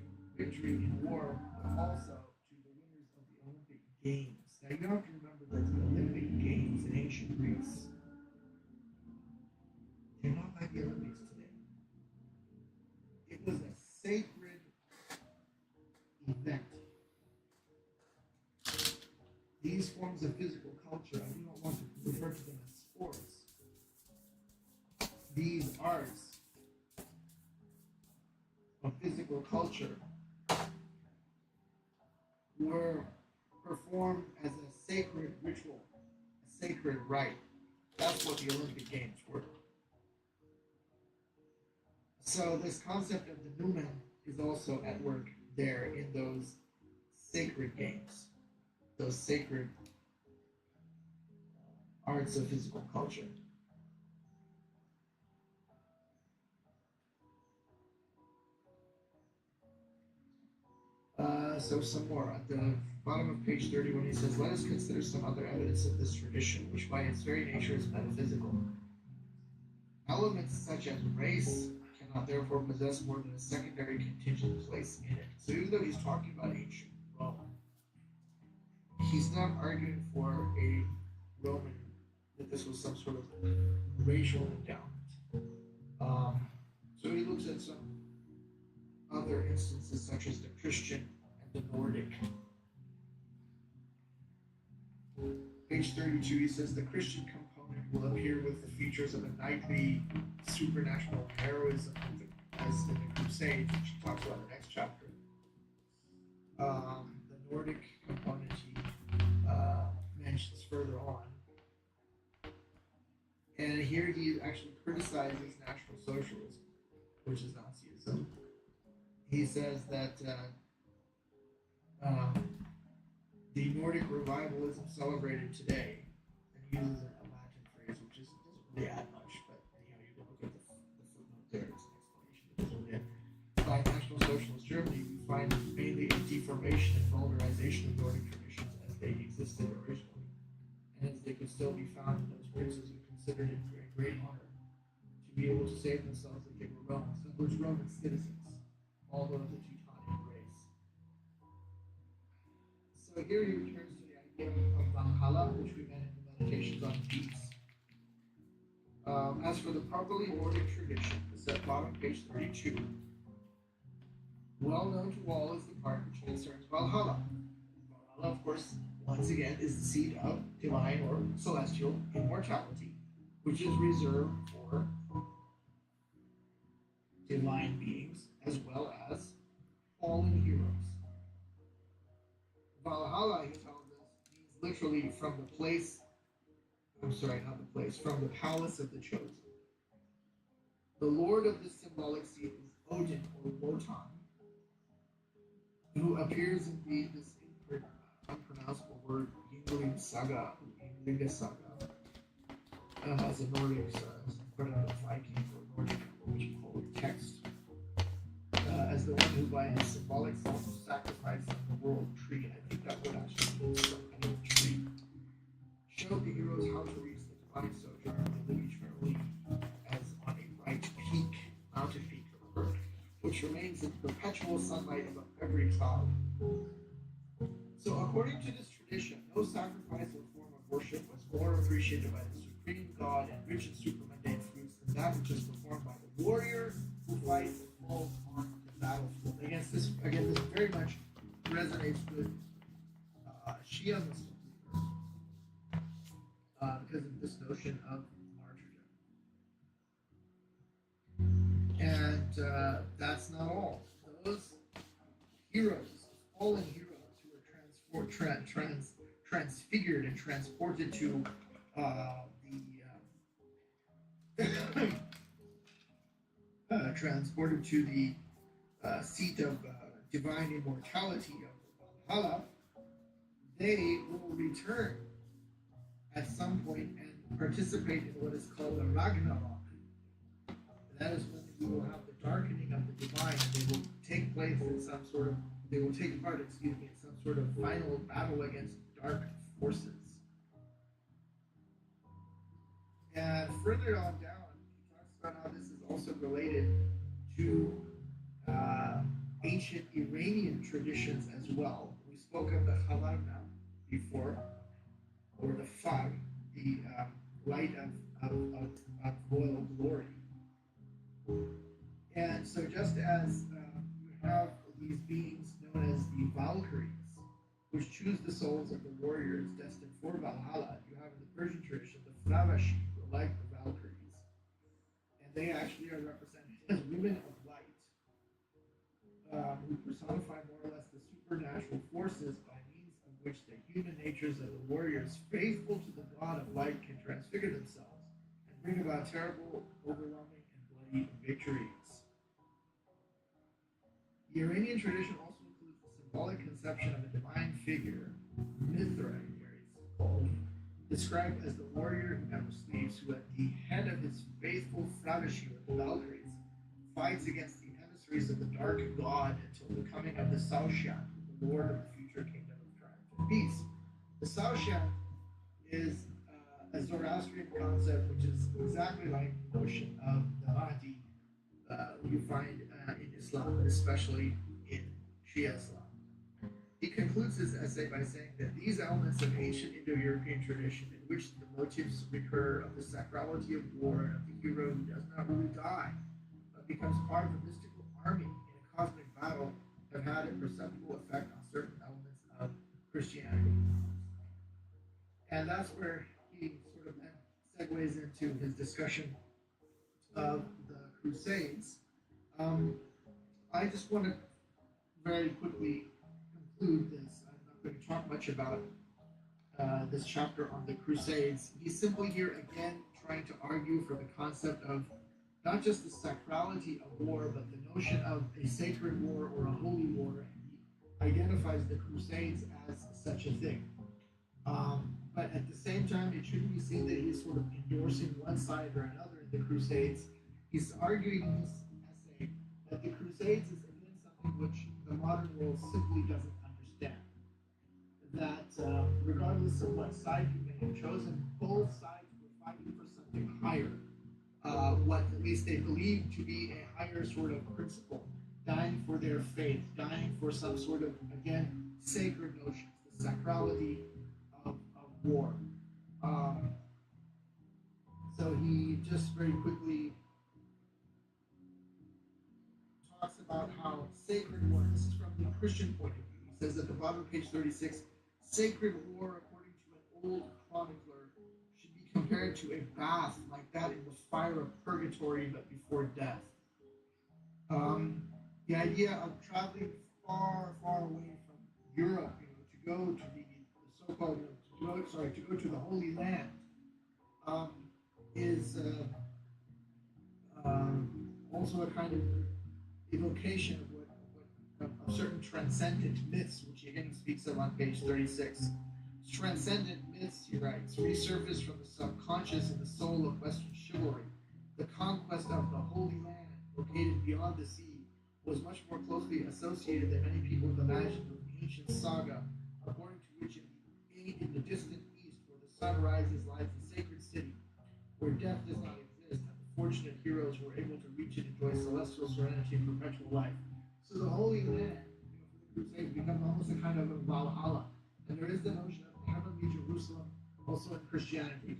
F: victory in war, but also to the winners of the Olympic Games. Now you have to remember that the Olympic Games in ancient Greece, they're not like the Olympics today. It was a sacred event. These forms of physical culture, I do not want to refer to them as sports. These arts of physical culture were performed as a sacred ritual, a sacred rite. That's what the Olympic Games were. So this concept of the numen is also at work there in those sacred games, those sacred arts of physical culture. So some more. At the bottom of page 31, he says, let us consider some other evidence of this tradition, which by its very nature is metaphysical. Elements such as race cannot therefore possess more than a secondary contingent place in it. So even though he's talking about ancient Rome, he's not arguing for a Roman, that this was some sort of racial endowment. So he looks at some other instances such as the Christian and the Nordic. Page 32, he says the Christian component will appear with the features of a knightly supernatural heroism as in the Crusades, which he talks about in the next chapter. The Nordic component he mentions further on. And here he actually criticizes National Socialism, which is Nazism. He says that the Nordic revivalism celebrated today, and he uses a Latin phrase which doesn't really add much, but you can look at the footnote there, it's an explanation. It doesn't really add. By National Socialist Germany, we find mainly a deformation and vulgarization of Nordic traditions as they existed originally, and as they could still be found in those princes who considered it a great honor to be able to say of themselves that they were Romans, in other words, Roman citizens, although of the Teutonic race. So here he returns to the idea of Valhalla, which we met in the Meditations on Peace. As for the properly Nordic tradition, it's at bottom page 32. Well known to all is the part which concerns Valhalla. Valhalla, of course, once again, is the seat of divine or celestial immortality, which is reserved for divine beings as well as fallen heroes. Valhalla, he tells us, means literally from the place, from the palace of the chosen. The lord of this symbolic seat is Odin or Wotan, who appears in this unpronounceable word, Yngling Saga, as a Nordic, equivalent of Viking or Nordic, what you call it, text, as the one who by his symbolic form sacrificed the world tree, and I think that would actually mean some kind of tree, showed the heroes how to reach the divine sojourn and live eternally as on a bright peak, mountain peak of earth, which remains in perpetual sunlight above every cloud. So according to this tradition, no sacrifice or form of worship was more appreciated by the supreme God and rich in supermundane fruits than that which is performed by the the warrior who fights and falls on the battlefield. Again, this very much resonates with Shia Muslims because of this notion of martyrdom. And that's not all. Those heroes, fallen heroes who are transfigured and transported to the seat of divine immortality of Valhalla, they will return at some point and participate in what is called the Ragnarok. That is when we will have the darkening of the divine, and they will take place in some sort of, they will take part, in some sort of final battle against dark forces. And further on down, he talks about how this is also related to ancient Iranian traditions as well. We spoke of the Havarna before, or the Fag, the light of royal glory. And so just as you have these beings known as the Valkyries, which choose the souls of the warriors destined for Valhalla, you have in the Persian tradition the Flavashi, who are like the Valkyries. And they actually are represented as women of light, who personify more or less the supernatural forces by means of which the human natures of the warriors faithful to the god of light can transfigure themselves and bring about terrible, overwhelming, and bloody victories. The Iranian tradition also includes the symbolic conception of a divine figure, Mithra, here it's called, described as the warrior who never sleeps, who at the head of his faithful Flavashi, or the Valkyries, fights against the emissaries of the dark god until the coming of the Saoshyant, the lord of the future kingdom of triumph and peace. The Saoshyant is a Zoroastrian concept which is exactly like the notion of the Mahdi you find in Islam, especially in Shia Islam. He concludes his essay by saying that these elements of ancient Indo-European tradition, in which the motifs recur of the sacrality of war and of the hero who does not really die, but becomes part of a mystical army in a cosmic battle, have had a perceptible effect on certain elements of Christianity. And that's where he sort of then segues into his discussion of the Crusades. I just want to very quickly conclude this. I'm not going to talk much about this chapter on the Crusades. He's simply here again trying to argue for the concept of not just the sacrality of war, but the notion of a sacred war or a holy war. And he identifies the Crusades as such a thing. But at the same time, it shouldn't be seen that he's sort of endorsing one side or another in the Crusades. He's arguing in this essay that the Crusades is again something which the modern world simply doesn't understand. That regardless of what side you may have chosen, both sides were fighting for something higher. What at least they believe to be a higher sort of principle, dying for their faith, dying for some sort of, again, sacred notions, the sacrality of war. So he just very quickly talks about how sacred war, this is from the Christian point of view. He says at the bottom of page 36, sacred war, according to an old chronicler, should be compared to a bath like that in the fire of purgatory, but before death. The idea of traveling far, far away from Europe, to go to the so-called, to go to the Holy Land, is also a kind of evocation of certain transcendent myths, which he again speaks of on page 36. Transcendent myths, he writes, resurface from the subconscious in the soul of Western chivalry. The conquest of the Holy Land, located beyond the sea, was much more closely associated than many people have imagined with the ancient saga, according to which in the distant east, where the sun rises, lies the sacred city, where death does not exist, and the fortunate heroes were able to reach and enjoy celestial serenity and perpetual life. So the Holy Land, for the Crusades, becomes almost a kind of a Valhalla. And there is the notion of heavenly Jerusalem, also in Christianity.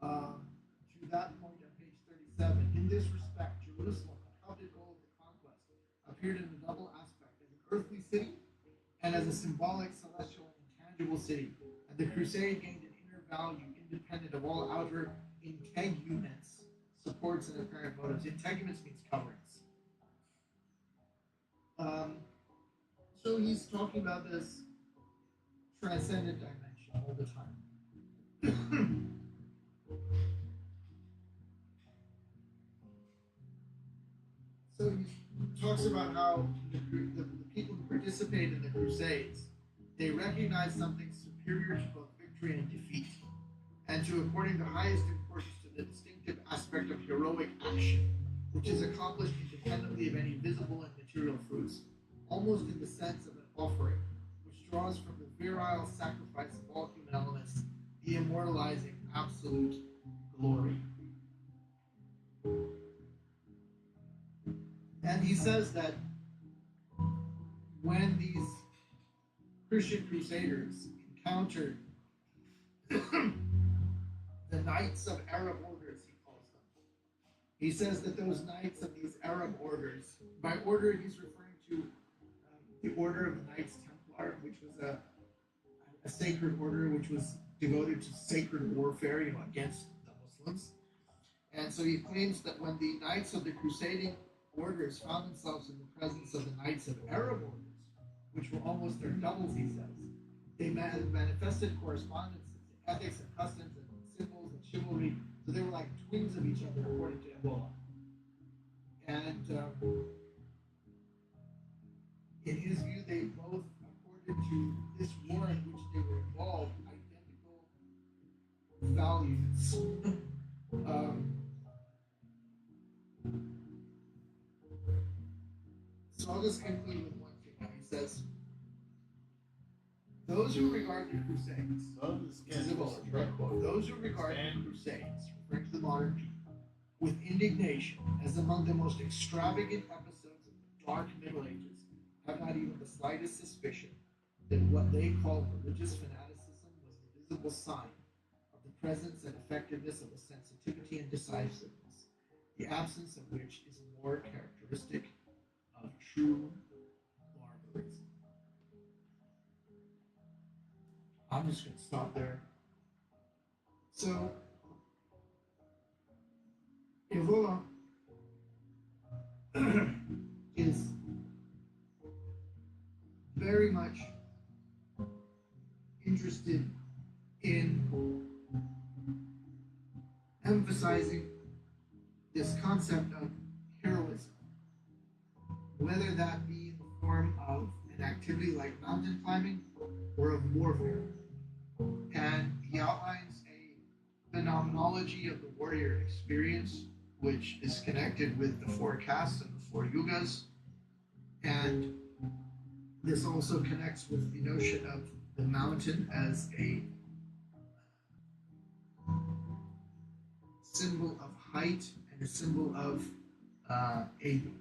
F: To that point on page 37, in this respect, Jerusalem, the coveted goal of the conquest, appeared in a double aspect as an earthly city and as a symbolic, celestial, and intangible city. And the crusade gained an inner value independent of all outer integuments, supports, and apparent motives. Integuments means coverings. Um, so he's talking about this transcendent dimension all the time. So he talks about how the people who participate in the Crusades, they recognize something superior to both victory and defeat, and to according the highest importance to the distinctive aspect of heroic action, which is accomplished independently of any visible and material fruits, almost in the sense of an offering, which draws from the virile sacrifice of all human elements, the immortalizing absolute glory. And he says that when these Christian crusaders encountered the Knights of Arab Orders, he calls them, he says that those Knights of these Arab Orders, by order he's referring to the Order of the Knights Templar, which was a sacred order which was devoted to sacred warfare, against the Muslims. And so he claims that when the Knights of the Crusading orders found themselves in the presence of the Knights of Arab orders, which were almost their doubles, he says, they manifested correspondences in ethics and customs and symbols and chivalry, so they were like twins of each other, according to Ebola. And in his view, they both, according to this war in which they were involved, identical values. So I'll just conclude with one thing. He says, those who regard the Crusades, this is a direct quote, those who regard the Crusades, referring to the modern people, with indignation as among the most extravagant episodes of the dark Middle Ages, have not even the slightest suspicion that what they call religious fanaticism was the visible sign of the presence and effectiveness of a sensitivity and decisiveness, the absence of which is more characteristic of true barbarism. I'm just going to stop there. So, Evola is very much interested in emphasizing this concept of heroism, whether that be in the form of an activity like mountain climbing or of warfare. And he outlines a phenomenology of the warrior experience, which is connected with the four castes and the four yugas. And this also connects with the notion of the mountain as a symbol of height and a symbol of a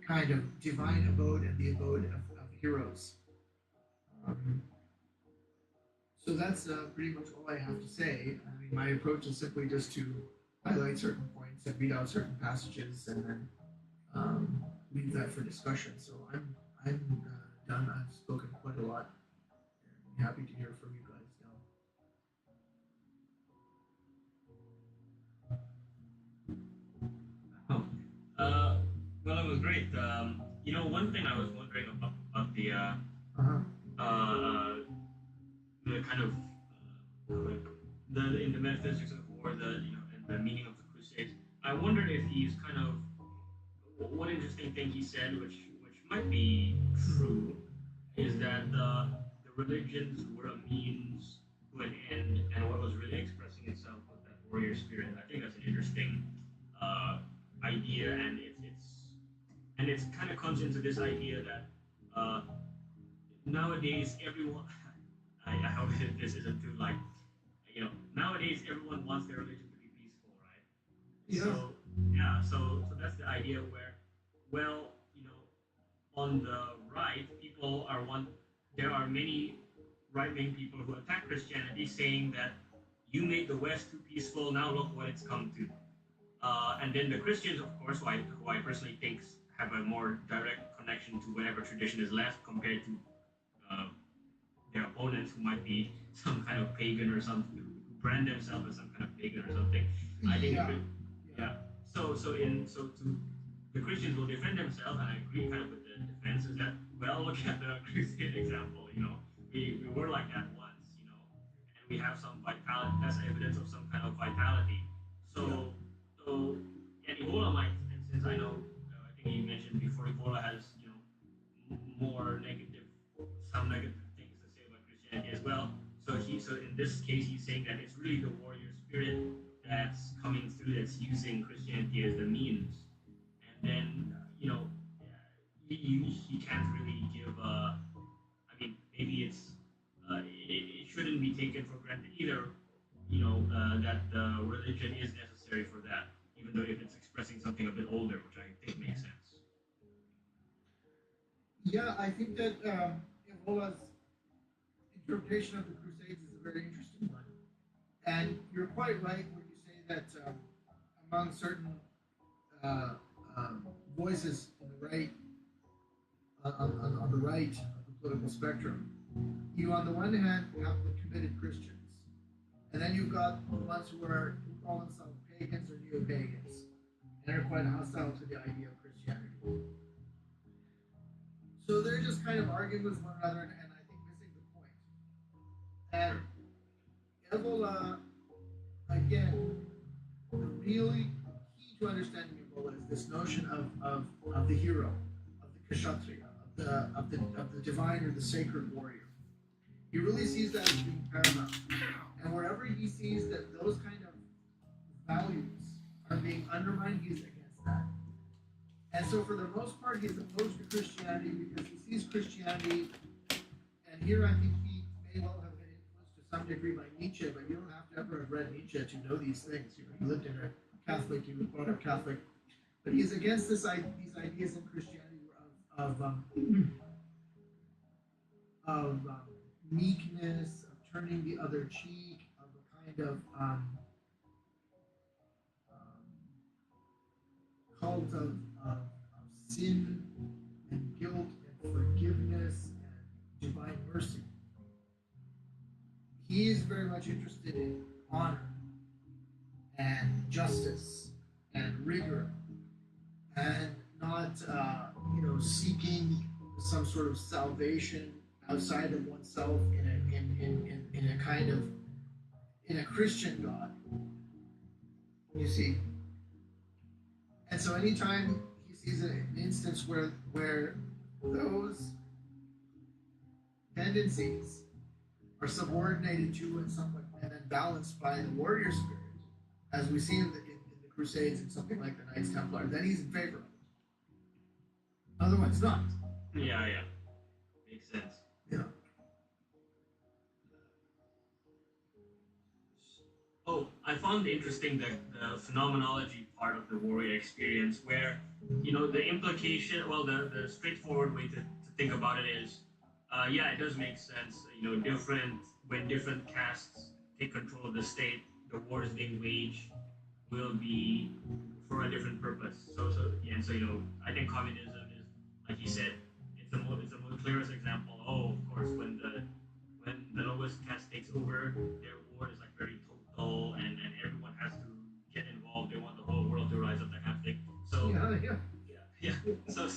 F: kind of divine abode and the abode of heroes. So that's pretty much all I have to say. I mean, my approach is simply just to highlight certain points and read out certain passages and then leave that for discussion. So I'm done. I've spoken quite a lot. I'm happy to hear from you guys now.
G: Well, it was great. One thing I was wondering about the kind of like in the metaphysics of war, and the meaning of the Crusades. I wondered if he's kind of one interesting thing he said, which might be true, is that the religions were a means to an end, and what was really expressing itself was that warrior spirit. I think that's an interesting idea, and it's kind of comes into this idea that nowadays everyone. I hope this isn't too nowadays everyone wants their religion to be peaceful, right?
F: Yeah.
G: So that's the idea where, on the right, there are many right-wing people who attack Christianity saying that you made the West too peaceful, now look what it's come to. And then the Christians, of course, who I personally think have a more direct connection to whatever tradition is left compared to uh, their opponents, who might be some kind of pagan or something, who brand themselves as some kind of pagan or something. I think
F: Yeah.
G: yeah. So to the Christians will defend themselves, and I agree kind of with the defense. Is that, well, look at the Crusade example. We were like that once, and we have some vitality. That's evidence of some kind of vitality. So so and Ebola might, and since I know, I think you mentioned before, Ebola has more negative, some negative things to say about Christianity as well. So in this case, he's saying that it's really the warrior spirit that's coming through, that's using Christianity as the means. And then he can't really give a. I mean, maybe it shouldn't be taken for granted either. That religion is necessary for that, even though if it's expressing something a bit older, which I think makes sense.
F: Yeah, I think that Evola's interpretation of the Crusades is a very interesting one. And you're quite right when you say that among certain uh, voices on the right, on the right of the political spectrum, you on the one hand have the committed Christians, and then you've got the ones who call themselves pagans or neo-pagans, and are quite hostile to the idea of Christianity. So they're just kind of arguing with one another, and I think missing the point. And Ebola, again, the really key to understanding Ebola is this notion of the hero, of the kshatriya, of the divine or the sacred warrior. He really sees that as being paramount. And wherever he sees that those kind of values are being undermined, he's against that. And so, for the most part, he's opposed to Christianity because he sees Christianity, and here I think he may well have been influenced to some degree by Nietzsche, but you don't have to ever have read Nietzsche to know these things. He lived in a Catholic, he was brought up Catholic, but he's against these ideas in Christianity of meekness, of turning the other cheek, of a kind of cult of sin and guilt and forgiveness and divine mercy. He is very much interested in honor and justice and rigor, and not seeking some sort of salvation outside of oneself in a kind of in a Christian God. You see. And so anytime he sees an instance where those tendencies are subordinated to and somewhat and then balanced by the warrior spirit, as we see in the Crusades and something like the Knights Templar, then he's in favor of it. Otherwise not.
G: Yeah, makes sense.
F: Yeah.
G: Oh, I found interesting the phenomenology part of the warrior experience, where the implication. Well, the straightforward way to think about it is, it does make sense. When different castes take control of the state, the wars they wage will be for a different purpose. I think communism is, like you said, it's the most clearest example. Oh, of course, when the lowest caste takes over, their war is like very total, and everyone has to get involved. They want the whole world to rise up, that kind of thing. So yeah. So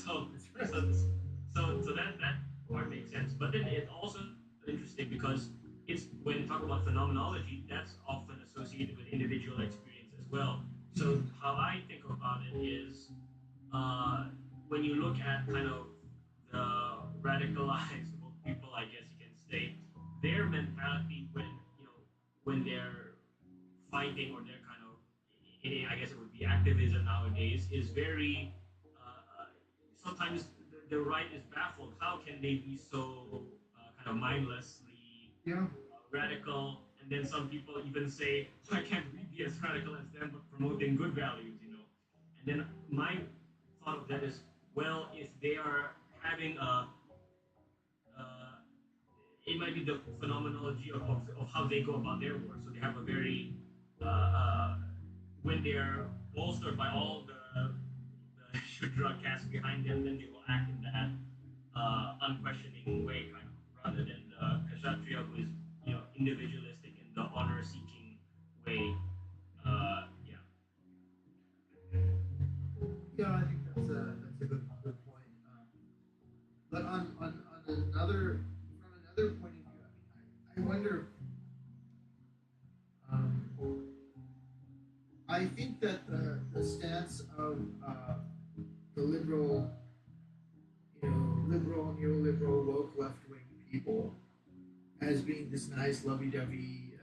G: that part makes sense. But then it's also interesting because it's when you talk about phenomenology, that's often associated with individual experience as well. So how I think about it is, when you look at kind of the radicalized people, I guess you can say, their mentality when they're fighting, or they're kind of, I guess it would be activism nowadays, is very sometimes the right is baffled. How can they be so kind of mindlessly radical? And then some people even say, why can't we be as radical as them, but promoting good values? And then my thought of that is, well, if they are having it might be the phenomenology of how they go about their work. So they have a very when they're bolstered by all the Shudra cast behind them, then they will act in that unquestioning way, kind of, rather than the Kshatriya who is individualistic in the honor-seeking way. Yeah.
F: Yeah, I think that's a good point. But on another from another point of view, I wonder. Um, I think that the stance of the liberal, liberal, neoliberal, woke, left-wing people as being this nice, lovey-dovey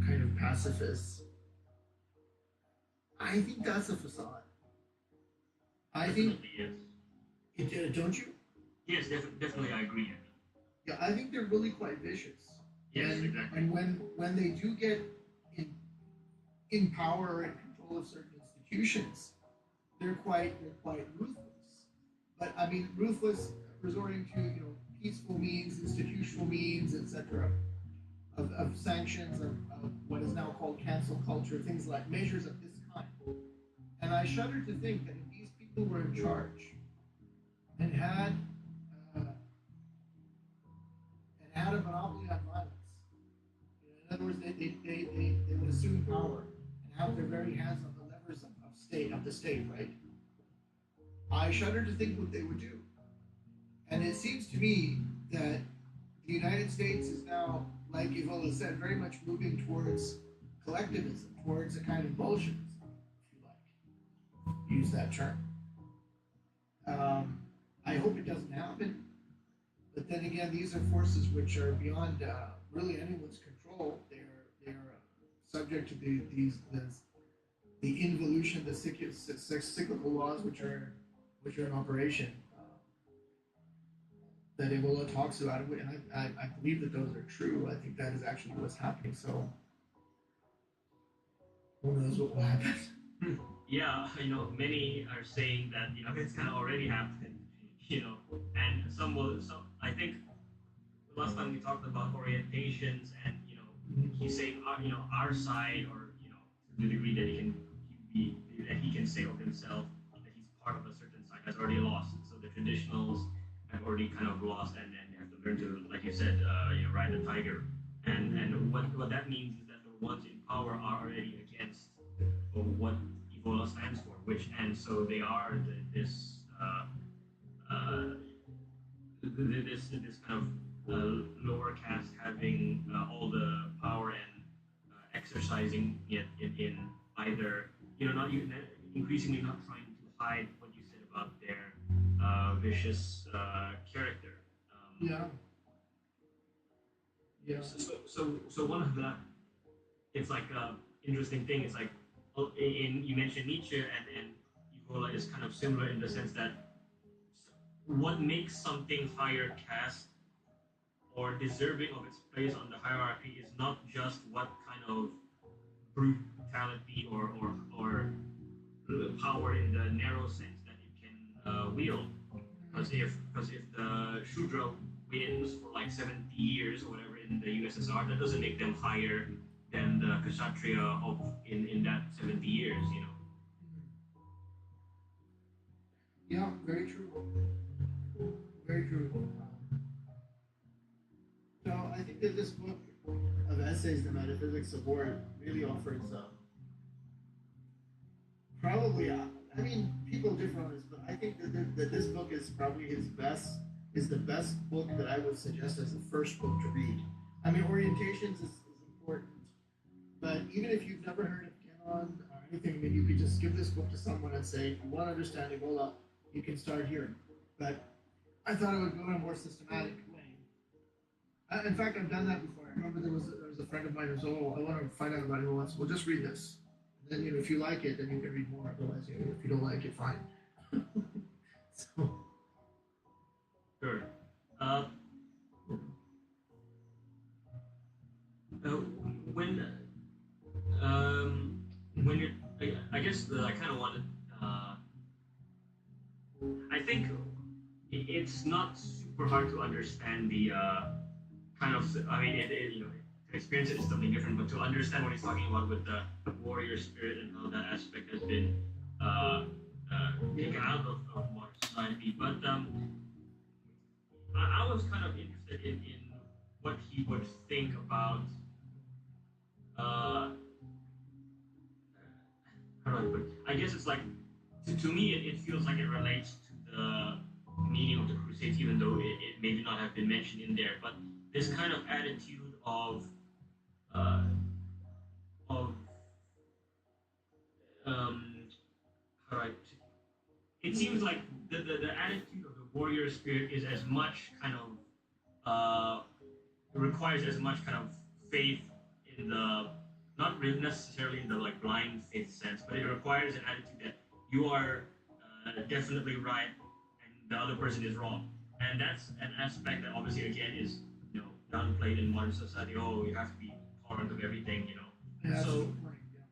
F: kind of pacifists, I think that's a facade. I think,
G: Definitely, yes.
F: don't you?
G: Yes, definitely, I agree.
F: Yeah, I think they're really quite vicious.
G: Yes,
F: and,
G: exactly.
F: And when they do get in power or in control of certain institutions, they're quite ruthless. But I mean, ruthless, resorting to peaceful means, institutional means, etc. Of sanctions, of what is now called cancel culture, things like measures of this kind. And I shudder to think that if these people were in charge and had a monopoly on violence, in other words, they would assume power and have their very hands on the levers of the state, right? I shudder to think what they would do. And it seems to me that the United States is now, like Evola said, very much moving towards collectivism, towards a kind of Bolshevism, if you like. Use that term. I hope it doesn't happen. But then again, these are forces which are beyond really anyone's control. They're subject to the involution, the cyclical laws which are in operation that Ebola talks about, and I believe that those are true. I think that is actually what's happening. So who knows what will happen?
G: Yeah, many are saying that it's kind of already happened, and some will. So I think last time we talked about orientations, and he's saying our side, or to the degree that he can say of himself that he's part of a certain side has already lost. So the traditionals have already kind of lost, and they have to learn to, like you said, ride the tiger. And what that means is that the ones in power are already against what Ebola stands for, so they are this kind of lower caste having all the power and exercising it in either not even increasingly not trying to hide what you said about their vicious character.
F: Yeah. Yeah.
G: So one of the it's like interesting thing. It's like you mentioned Nietzsche and Evola is kind of similar in the sense that what makes something higher caste or deserving of its place on the hierarchy is not just what kind of brutality or power in the narrow sense that it can wield. Because if the Shudra wins for like 70 years or whatever in the USSR, that doesn't make them higher than the Kshatriya in that 70 years,
F: Yeah, very true. Very true. So I think that this book of essays, The Metaphysics of War, really offers probably, I mean, people differ on this, but I think that this book is probably is the best book that I would suggest as the first book to read. I mean, orientations is important, but even if you've never heard of Canon or anything, I mean, you could just give this book to someone and say, if you want to understand Ebola, you can start here. But I thought I would go in a more systematic way. In fact, I've done that before. I remember there was a friend of mine who was, I want to find out about Ebola. Well, just read this. And then, if you like it, then you can read more. Otherwise, if you don't like it, fine. So.
G: Sure. When you're, I guess I kind of wanted. I think it's not super hard to understand the kind of. I mean, experience it is something different, but to understand what he's talking about with the warrior spirit and how that aspect has been taken out of modern society. But I was kind of interested in what he would think about. How do I put it? I guess it's like, to me, it feels like it relates to the meaning of the Crusades, even though it maybe not have been mentioned in there. But this kind of attitude uh, of how do I? It seems like the attitude of the warrior spirit is as much kind of it requires as much kind of faith in the not really necessarily in the like blind faith sense, but it requires an attitude that you are definitely right and the other person is wrong, and that's an aspect that obviously again is downplayed in modern society. Oh, you have to be tolerant of everything,
F: Yeah, that's a
G: So
F: good point, yeah.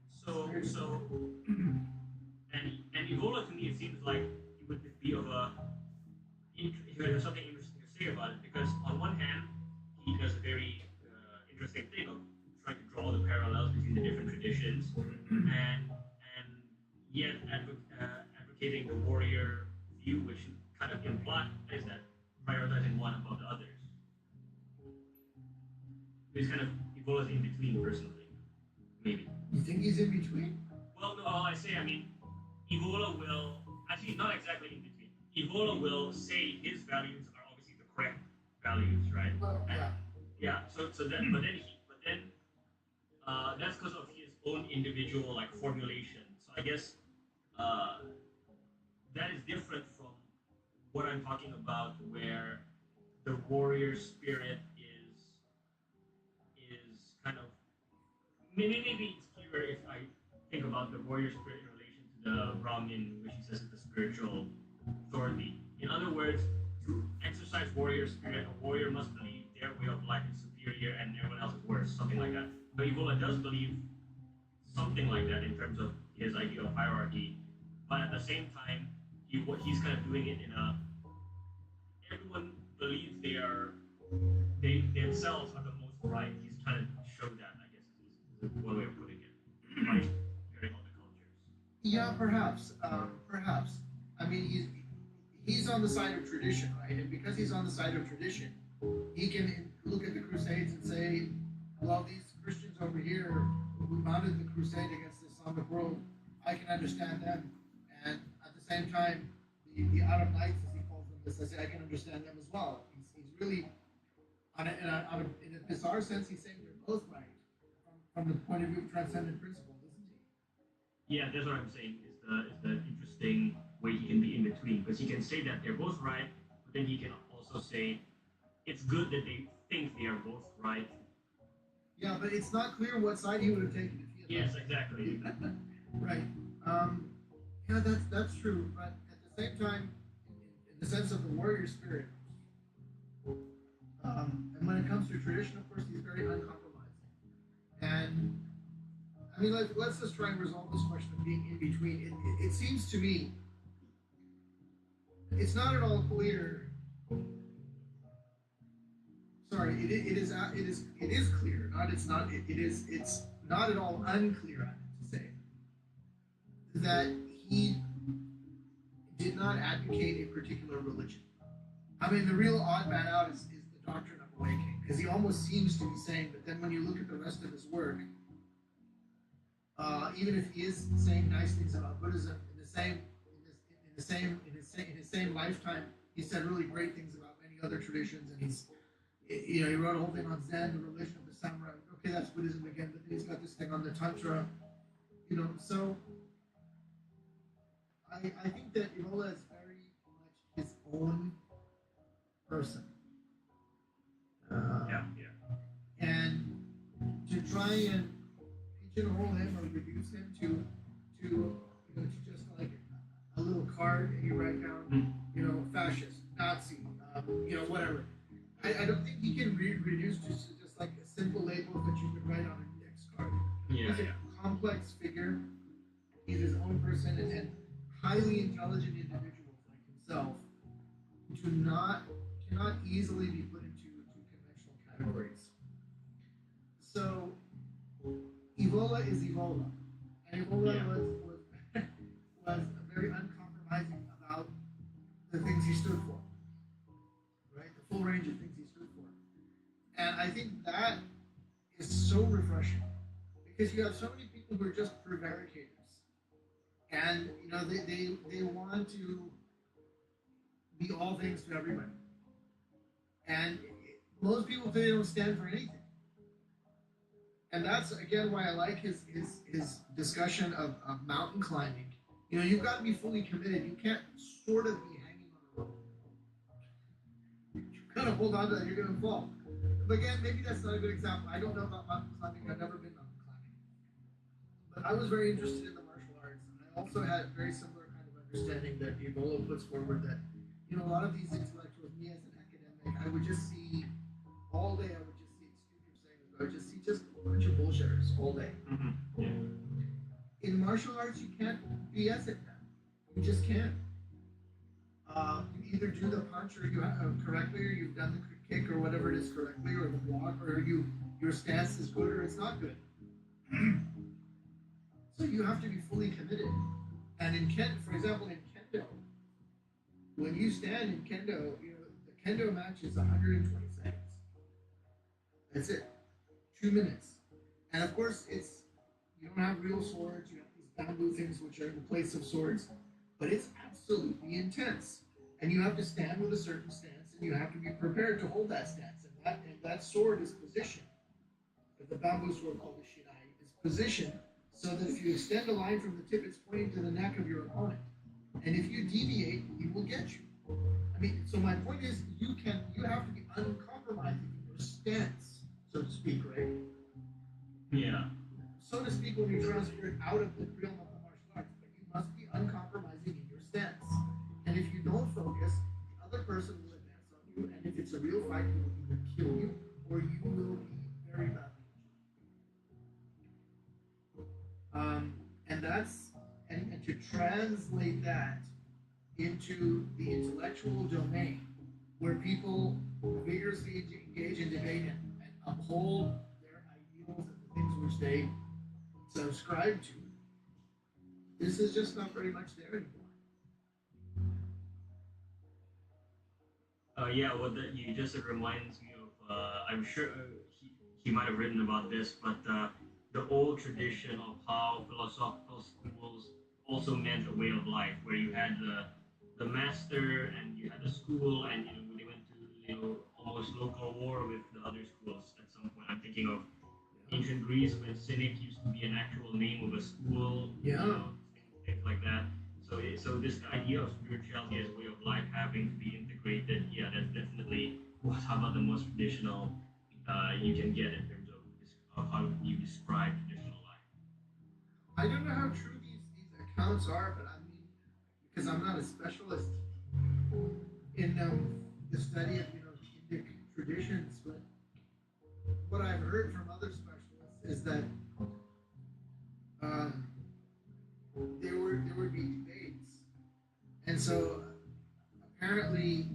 G: so and Evola to me it seems like he would be of a he would have something interesting to say about it because on one hand he does a very interesting thing of trying to draw the parallels between the different traditions and yet advocating the warrior view, which kind of implies that prioritizing one above the others. It's kind of Evola's in between personally, maybe.
F: You think he's in between?
G: Well, no, all I say, I mean, Evola will actually not exactly in between. Evola will say his values are obviously the correct values, right?
F: Well,
G: And-
F: yeah.
G: yeah. So then, but then, that's because of his own individual like formulation. So I guess uh, that is different from what I'm talking about, where the warrior spirit is kind of maybe it's clearer if I think about the warrior spirit in relation to the Brahmin, which he says is the spiritual authority. In other words, to exercise warrior spirit, a warrior must believe their way of life is superior and everyone else is worse, something like that. But Evola does believe something like that in terms of his idea of hierarchy, but at the same time, he's kind of doing it in a everyone believes they themselves are the most right. He's trying to show that, I guess, is one way of putting it, by comparing all the cultures.
F: Yeah, perhaps. Perhaps. I mean, he's on the side of tradition, right? And because he's on the side of tradition, he can look at the Crusades and say, well, these Christians over here who mounted the crusade against the Islamic world, I can understand them. And at the same time, the Arab Knights, as he calls them, I say, I can understand them as well. He's really, in a bizarre sense, he's saying they're both right from the point of view of transcendent principle, isn't he?
G: Yeah, that's what I'm saying. Is the interesting way he can be in between because he can say that they're both right, but then he can also say it's good that they think they are both right.
F: Yeah, but it's not clear what side he would have taken if he had.
G: Yes, exactly.
F: Right. Yeah, that's true. But at the same time, in the sense of the warrior spirit, and when it comes to tradition, of course, he's very uncompromising. And I mean, let's just try and resolve this question of being in between. It seems to me it's not at all clear. Sorry, it is clear. Not it's not. It's not at all unclear. I meant to say that he did not advocate a particular religion. I mean, the real odd man out is the doctrine of awakening, because he almost seems to be saying, but then when you look at the rest of his work, even if he is saying nice things about Buddhism, in his same lifetime, he said really great things about many other traditions, and he wrote a whole thing on Zen, the religion of the samurai. Okay, that's Buddhism again, but then he's got this thing on the Tantra, so I think that Evola is very much his own person.
G: Yeah.
F: And to try and pigeonhole him or reduce him to just like a little card and you write down, fascist, Nazi, whatever. I don't think he can reduce to just like a simple label that you could write on an index card.
G: Yeah,
F: He's a complex figure. He's his own person and highly intelligent individuals like himself cannot easily be put into conventional categories. So Evola is Evola, and Evola
G: Yeah.
F: was was very uncompromising about the things he stood for, right? The full range of things he stood for, and I think that is so refreshing because you have so many people who are just prevaricators, and they want to be all things to everybody, and most people they don't stand for anything. And that's again why I like his discussion of mountain climbing. You've got to be fully committed. You can't sort of be hanging on a rope. You gotta hold on to that. You're gonna fall. But again, maybe that's not a good example. I don't know about mountain climbing. I've never been mountain climbing. But I was very interested in the martial arts, and I also had very similar kind of understanding that Ebola puts forward. That a lot of these intellectuals, me as an academic, I would just see all day. I would just see, excuse me for saying this, but I would just see just a bunch of bullshitters all day.
G: Mm-hmm. Yeah.
F: In martial arts, you can't BS it now. You just can't. You either do the punch or you have correctly, or you've done the kick or whatever it is correctly, or the block, or your stance is good or it's not good. So you have to be fully committed. And in for example, in kendo, when you stand in kendo, the kendo match is 120 seconds. That's it. 2 minutes. And of course, you don't have real swords. You have these bamboo things which are in the place of swords, but it's absolutely intense. And you have to stand with a certain stance, and you have to be prepared to hold that stance. And that sword is positioned. The bamboo sword called the shirai is positioned so that if you extend a line from the tip, it's pointing to the neck of your opponent. And if you deviate, he will get you. I mean, so my point is, you have to be uncompromising in your stance, so to speak, right?
G: Yeah.
F: So to speak, when you transfer it out of the realm of the martial arts, but you must be uncompromising in your stance. And if you don't focus, the other person will advance on you, and if it's a real fight, he will either kill you or you will be very badly injured. And to translate that into the intellectual domain, where people vigorously engage in debate and uphold their ideals and the things which they subscribe to, this is just not very much there anymore.
G: Yeah, well, you just it reminds me of, I'm sure he might have written about this, but the old tradition of how philosophical schools also meant a way of life, where you had the master and you had the school, and they went to almost local war with the other schools at some point. I'm thinking of ancient Greece when Cynic used to be an actual name of a school,
F: Yeah.
G: Things like that. So this idea of spirituality as a way of life having to be integrated, yeah, that's definitely what how about the most traditional you can get in terms of how you describe traditional life.
F: I don't know how true these accounts are, but I mean, because I'm not a specialist in the study of Indic traditions, but what I've heard from other specialists is that there would be debates, and so apparently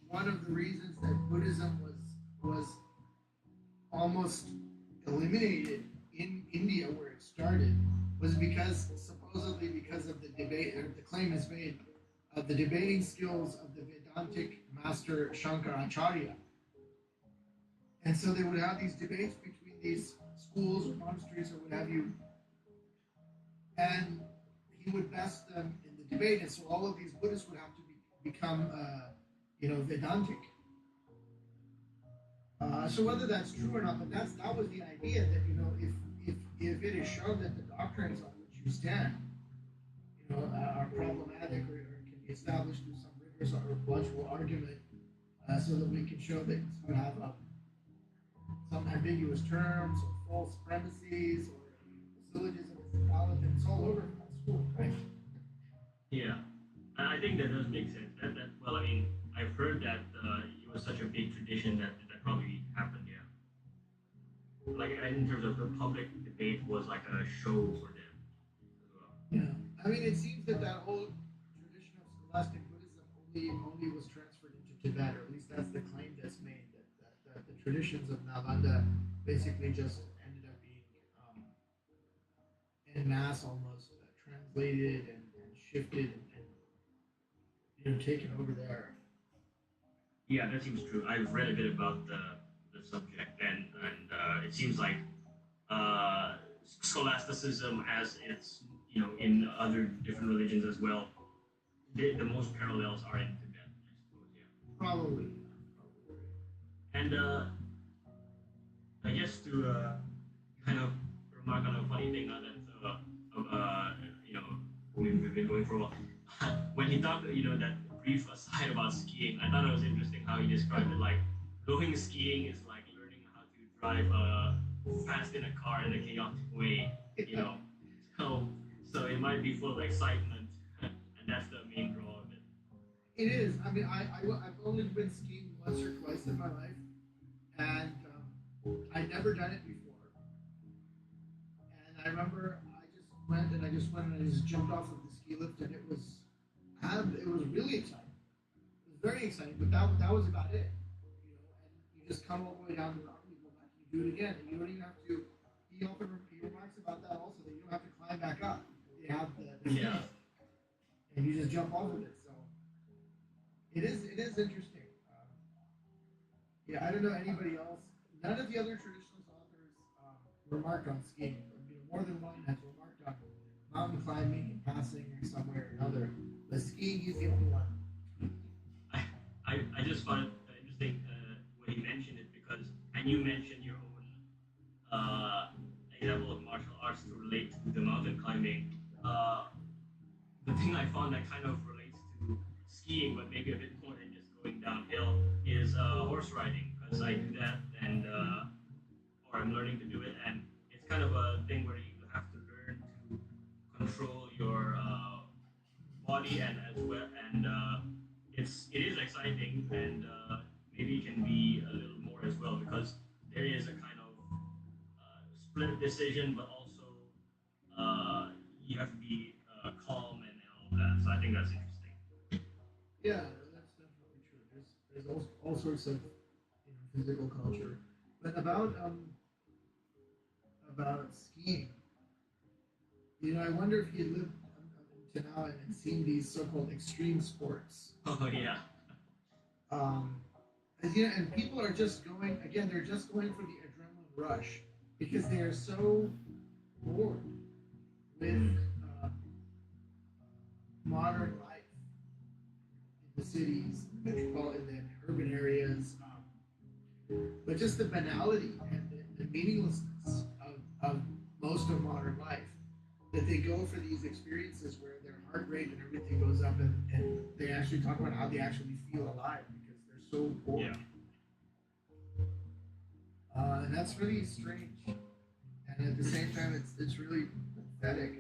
F: one of the reasons that Buddhism was almost eliminated in India where it started was supposedly because of the debate, or the claim is made of the debating skills of the Vedantic master Shankaracharya. And so they would have these debates between these schools or monasteries or what have you, and he would best them in the debate, and so all of these Buddhists would have to become, Vedantic. So whether that's true or not, but that was the idea that if it is shown that the doctrines on which you stand, are problematic or can be established through some rigorous or logical argument, so that we can show that you have some ambiguous terms or false premises or syllogism is invalid, and it's all over from that school, right?
G: Yeah, and I think that does make sense. That well, I mean, I've heard that it was such a big tradition that probably happened. Yeah, like in terms of the public debate was like a show for them as well.
F: Yeah. I mean, it seems that whole tradition of scholastic Buddhism only was transferred into Tibet, or at least that's the claim that's made, that the traditions of Nalanda basically just ended up being en masse almost translated and shifted and taken over there.
G: Yeah, that seems true. I've read a bit about the subject, and it seems like uh, scholasticism, as it's in other different religions as well, the most parallels are in Tibet, I suppose. Yeah,
F: Probably.
G: and I guess to kind of remark on a funny thing you know we've been going for a while. When he talked, that brief aside about skiing, I thought it was interesting how he described it. Like going skiing is like learning how to drive fast in a car in a chaotic way. You know, so it might be full of excitement, and that's the main draw of it.
F: It is. I mean, I've only been skiing once or twice in my life, and I'd never done it before. And I remember I just went and I just jumped off of the ski lift, and it was really exciting. It was very exciting, but that was about it. And you just come all the way down the mountain, you go back, and you do it again, and you don't even have to. He remarks about that also, that you don't have to climb back up. You have the
G: Yeah.
F: and you just jump off of it. So it is interesting. Yeah, I don't know anybody else. None of the other traditionalist authors remarked on skiing. More than one has remarked on mountain climbing and passing or somewhere or another. But skiing is the only one.
G: I just found it interesting when you mentioned it because, and you mentioned your own example of martial arts to relate to the mountain climbing. The thing I found that kind of relates to skiing, but maybe a bit more than just going downhill, is horse riding because I do that and or I'm learning to do it, and it's kind of a thing where you have to learn to control your body and as well, and it is exciting and maybe it can be a little more as well because there is a kind of split decision, but also you have to be calm and all that. So I think that's interesting.
F: Yeah, that's definitely true. There's all sorts of physical culture, but about skiing. I wonder if he lived to now and seen these so-called extreme sports.
G: Oh yeah.
F: And people are just going again. They're just going for the adrenaline rush because they are so bored with modern life in the cities, in the urban areas, but just the banality and the meaninglessness of most of modern life. That they go for these experiences where their heart rate and everything goes up, and they actually talk about how they actually feel alive because they're so bored.
G: Yeah.
F: And that's really strange, and at the same time, it's really pathetic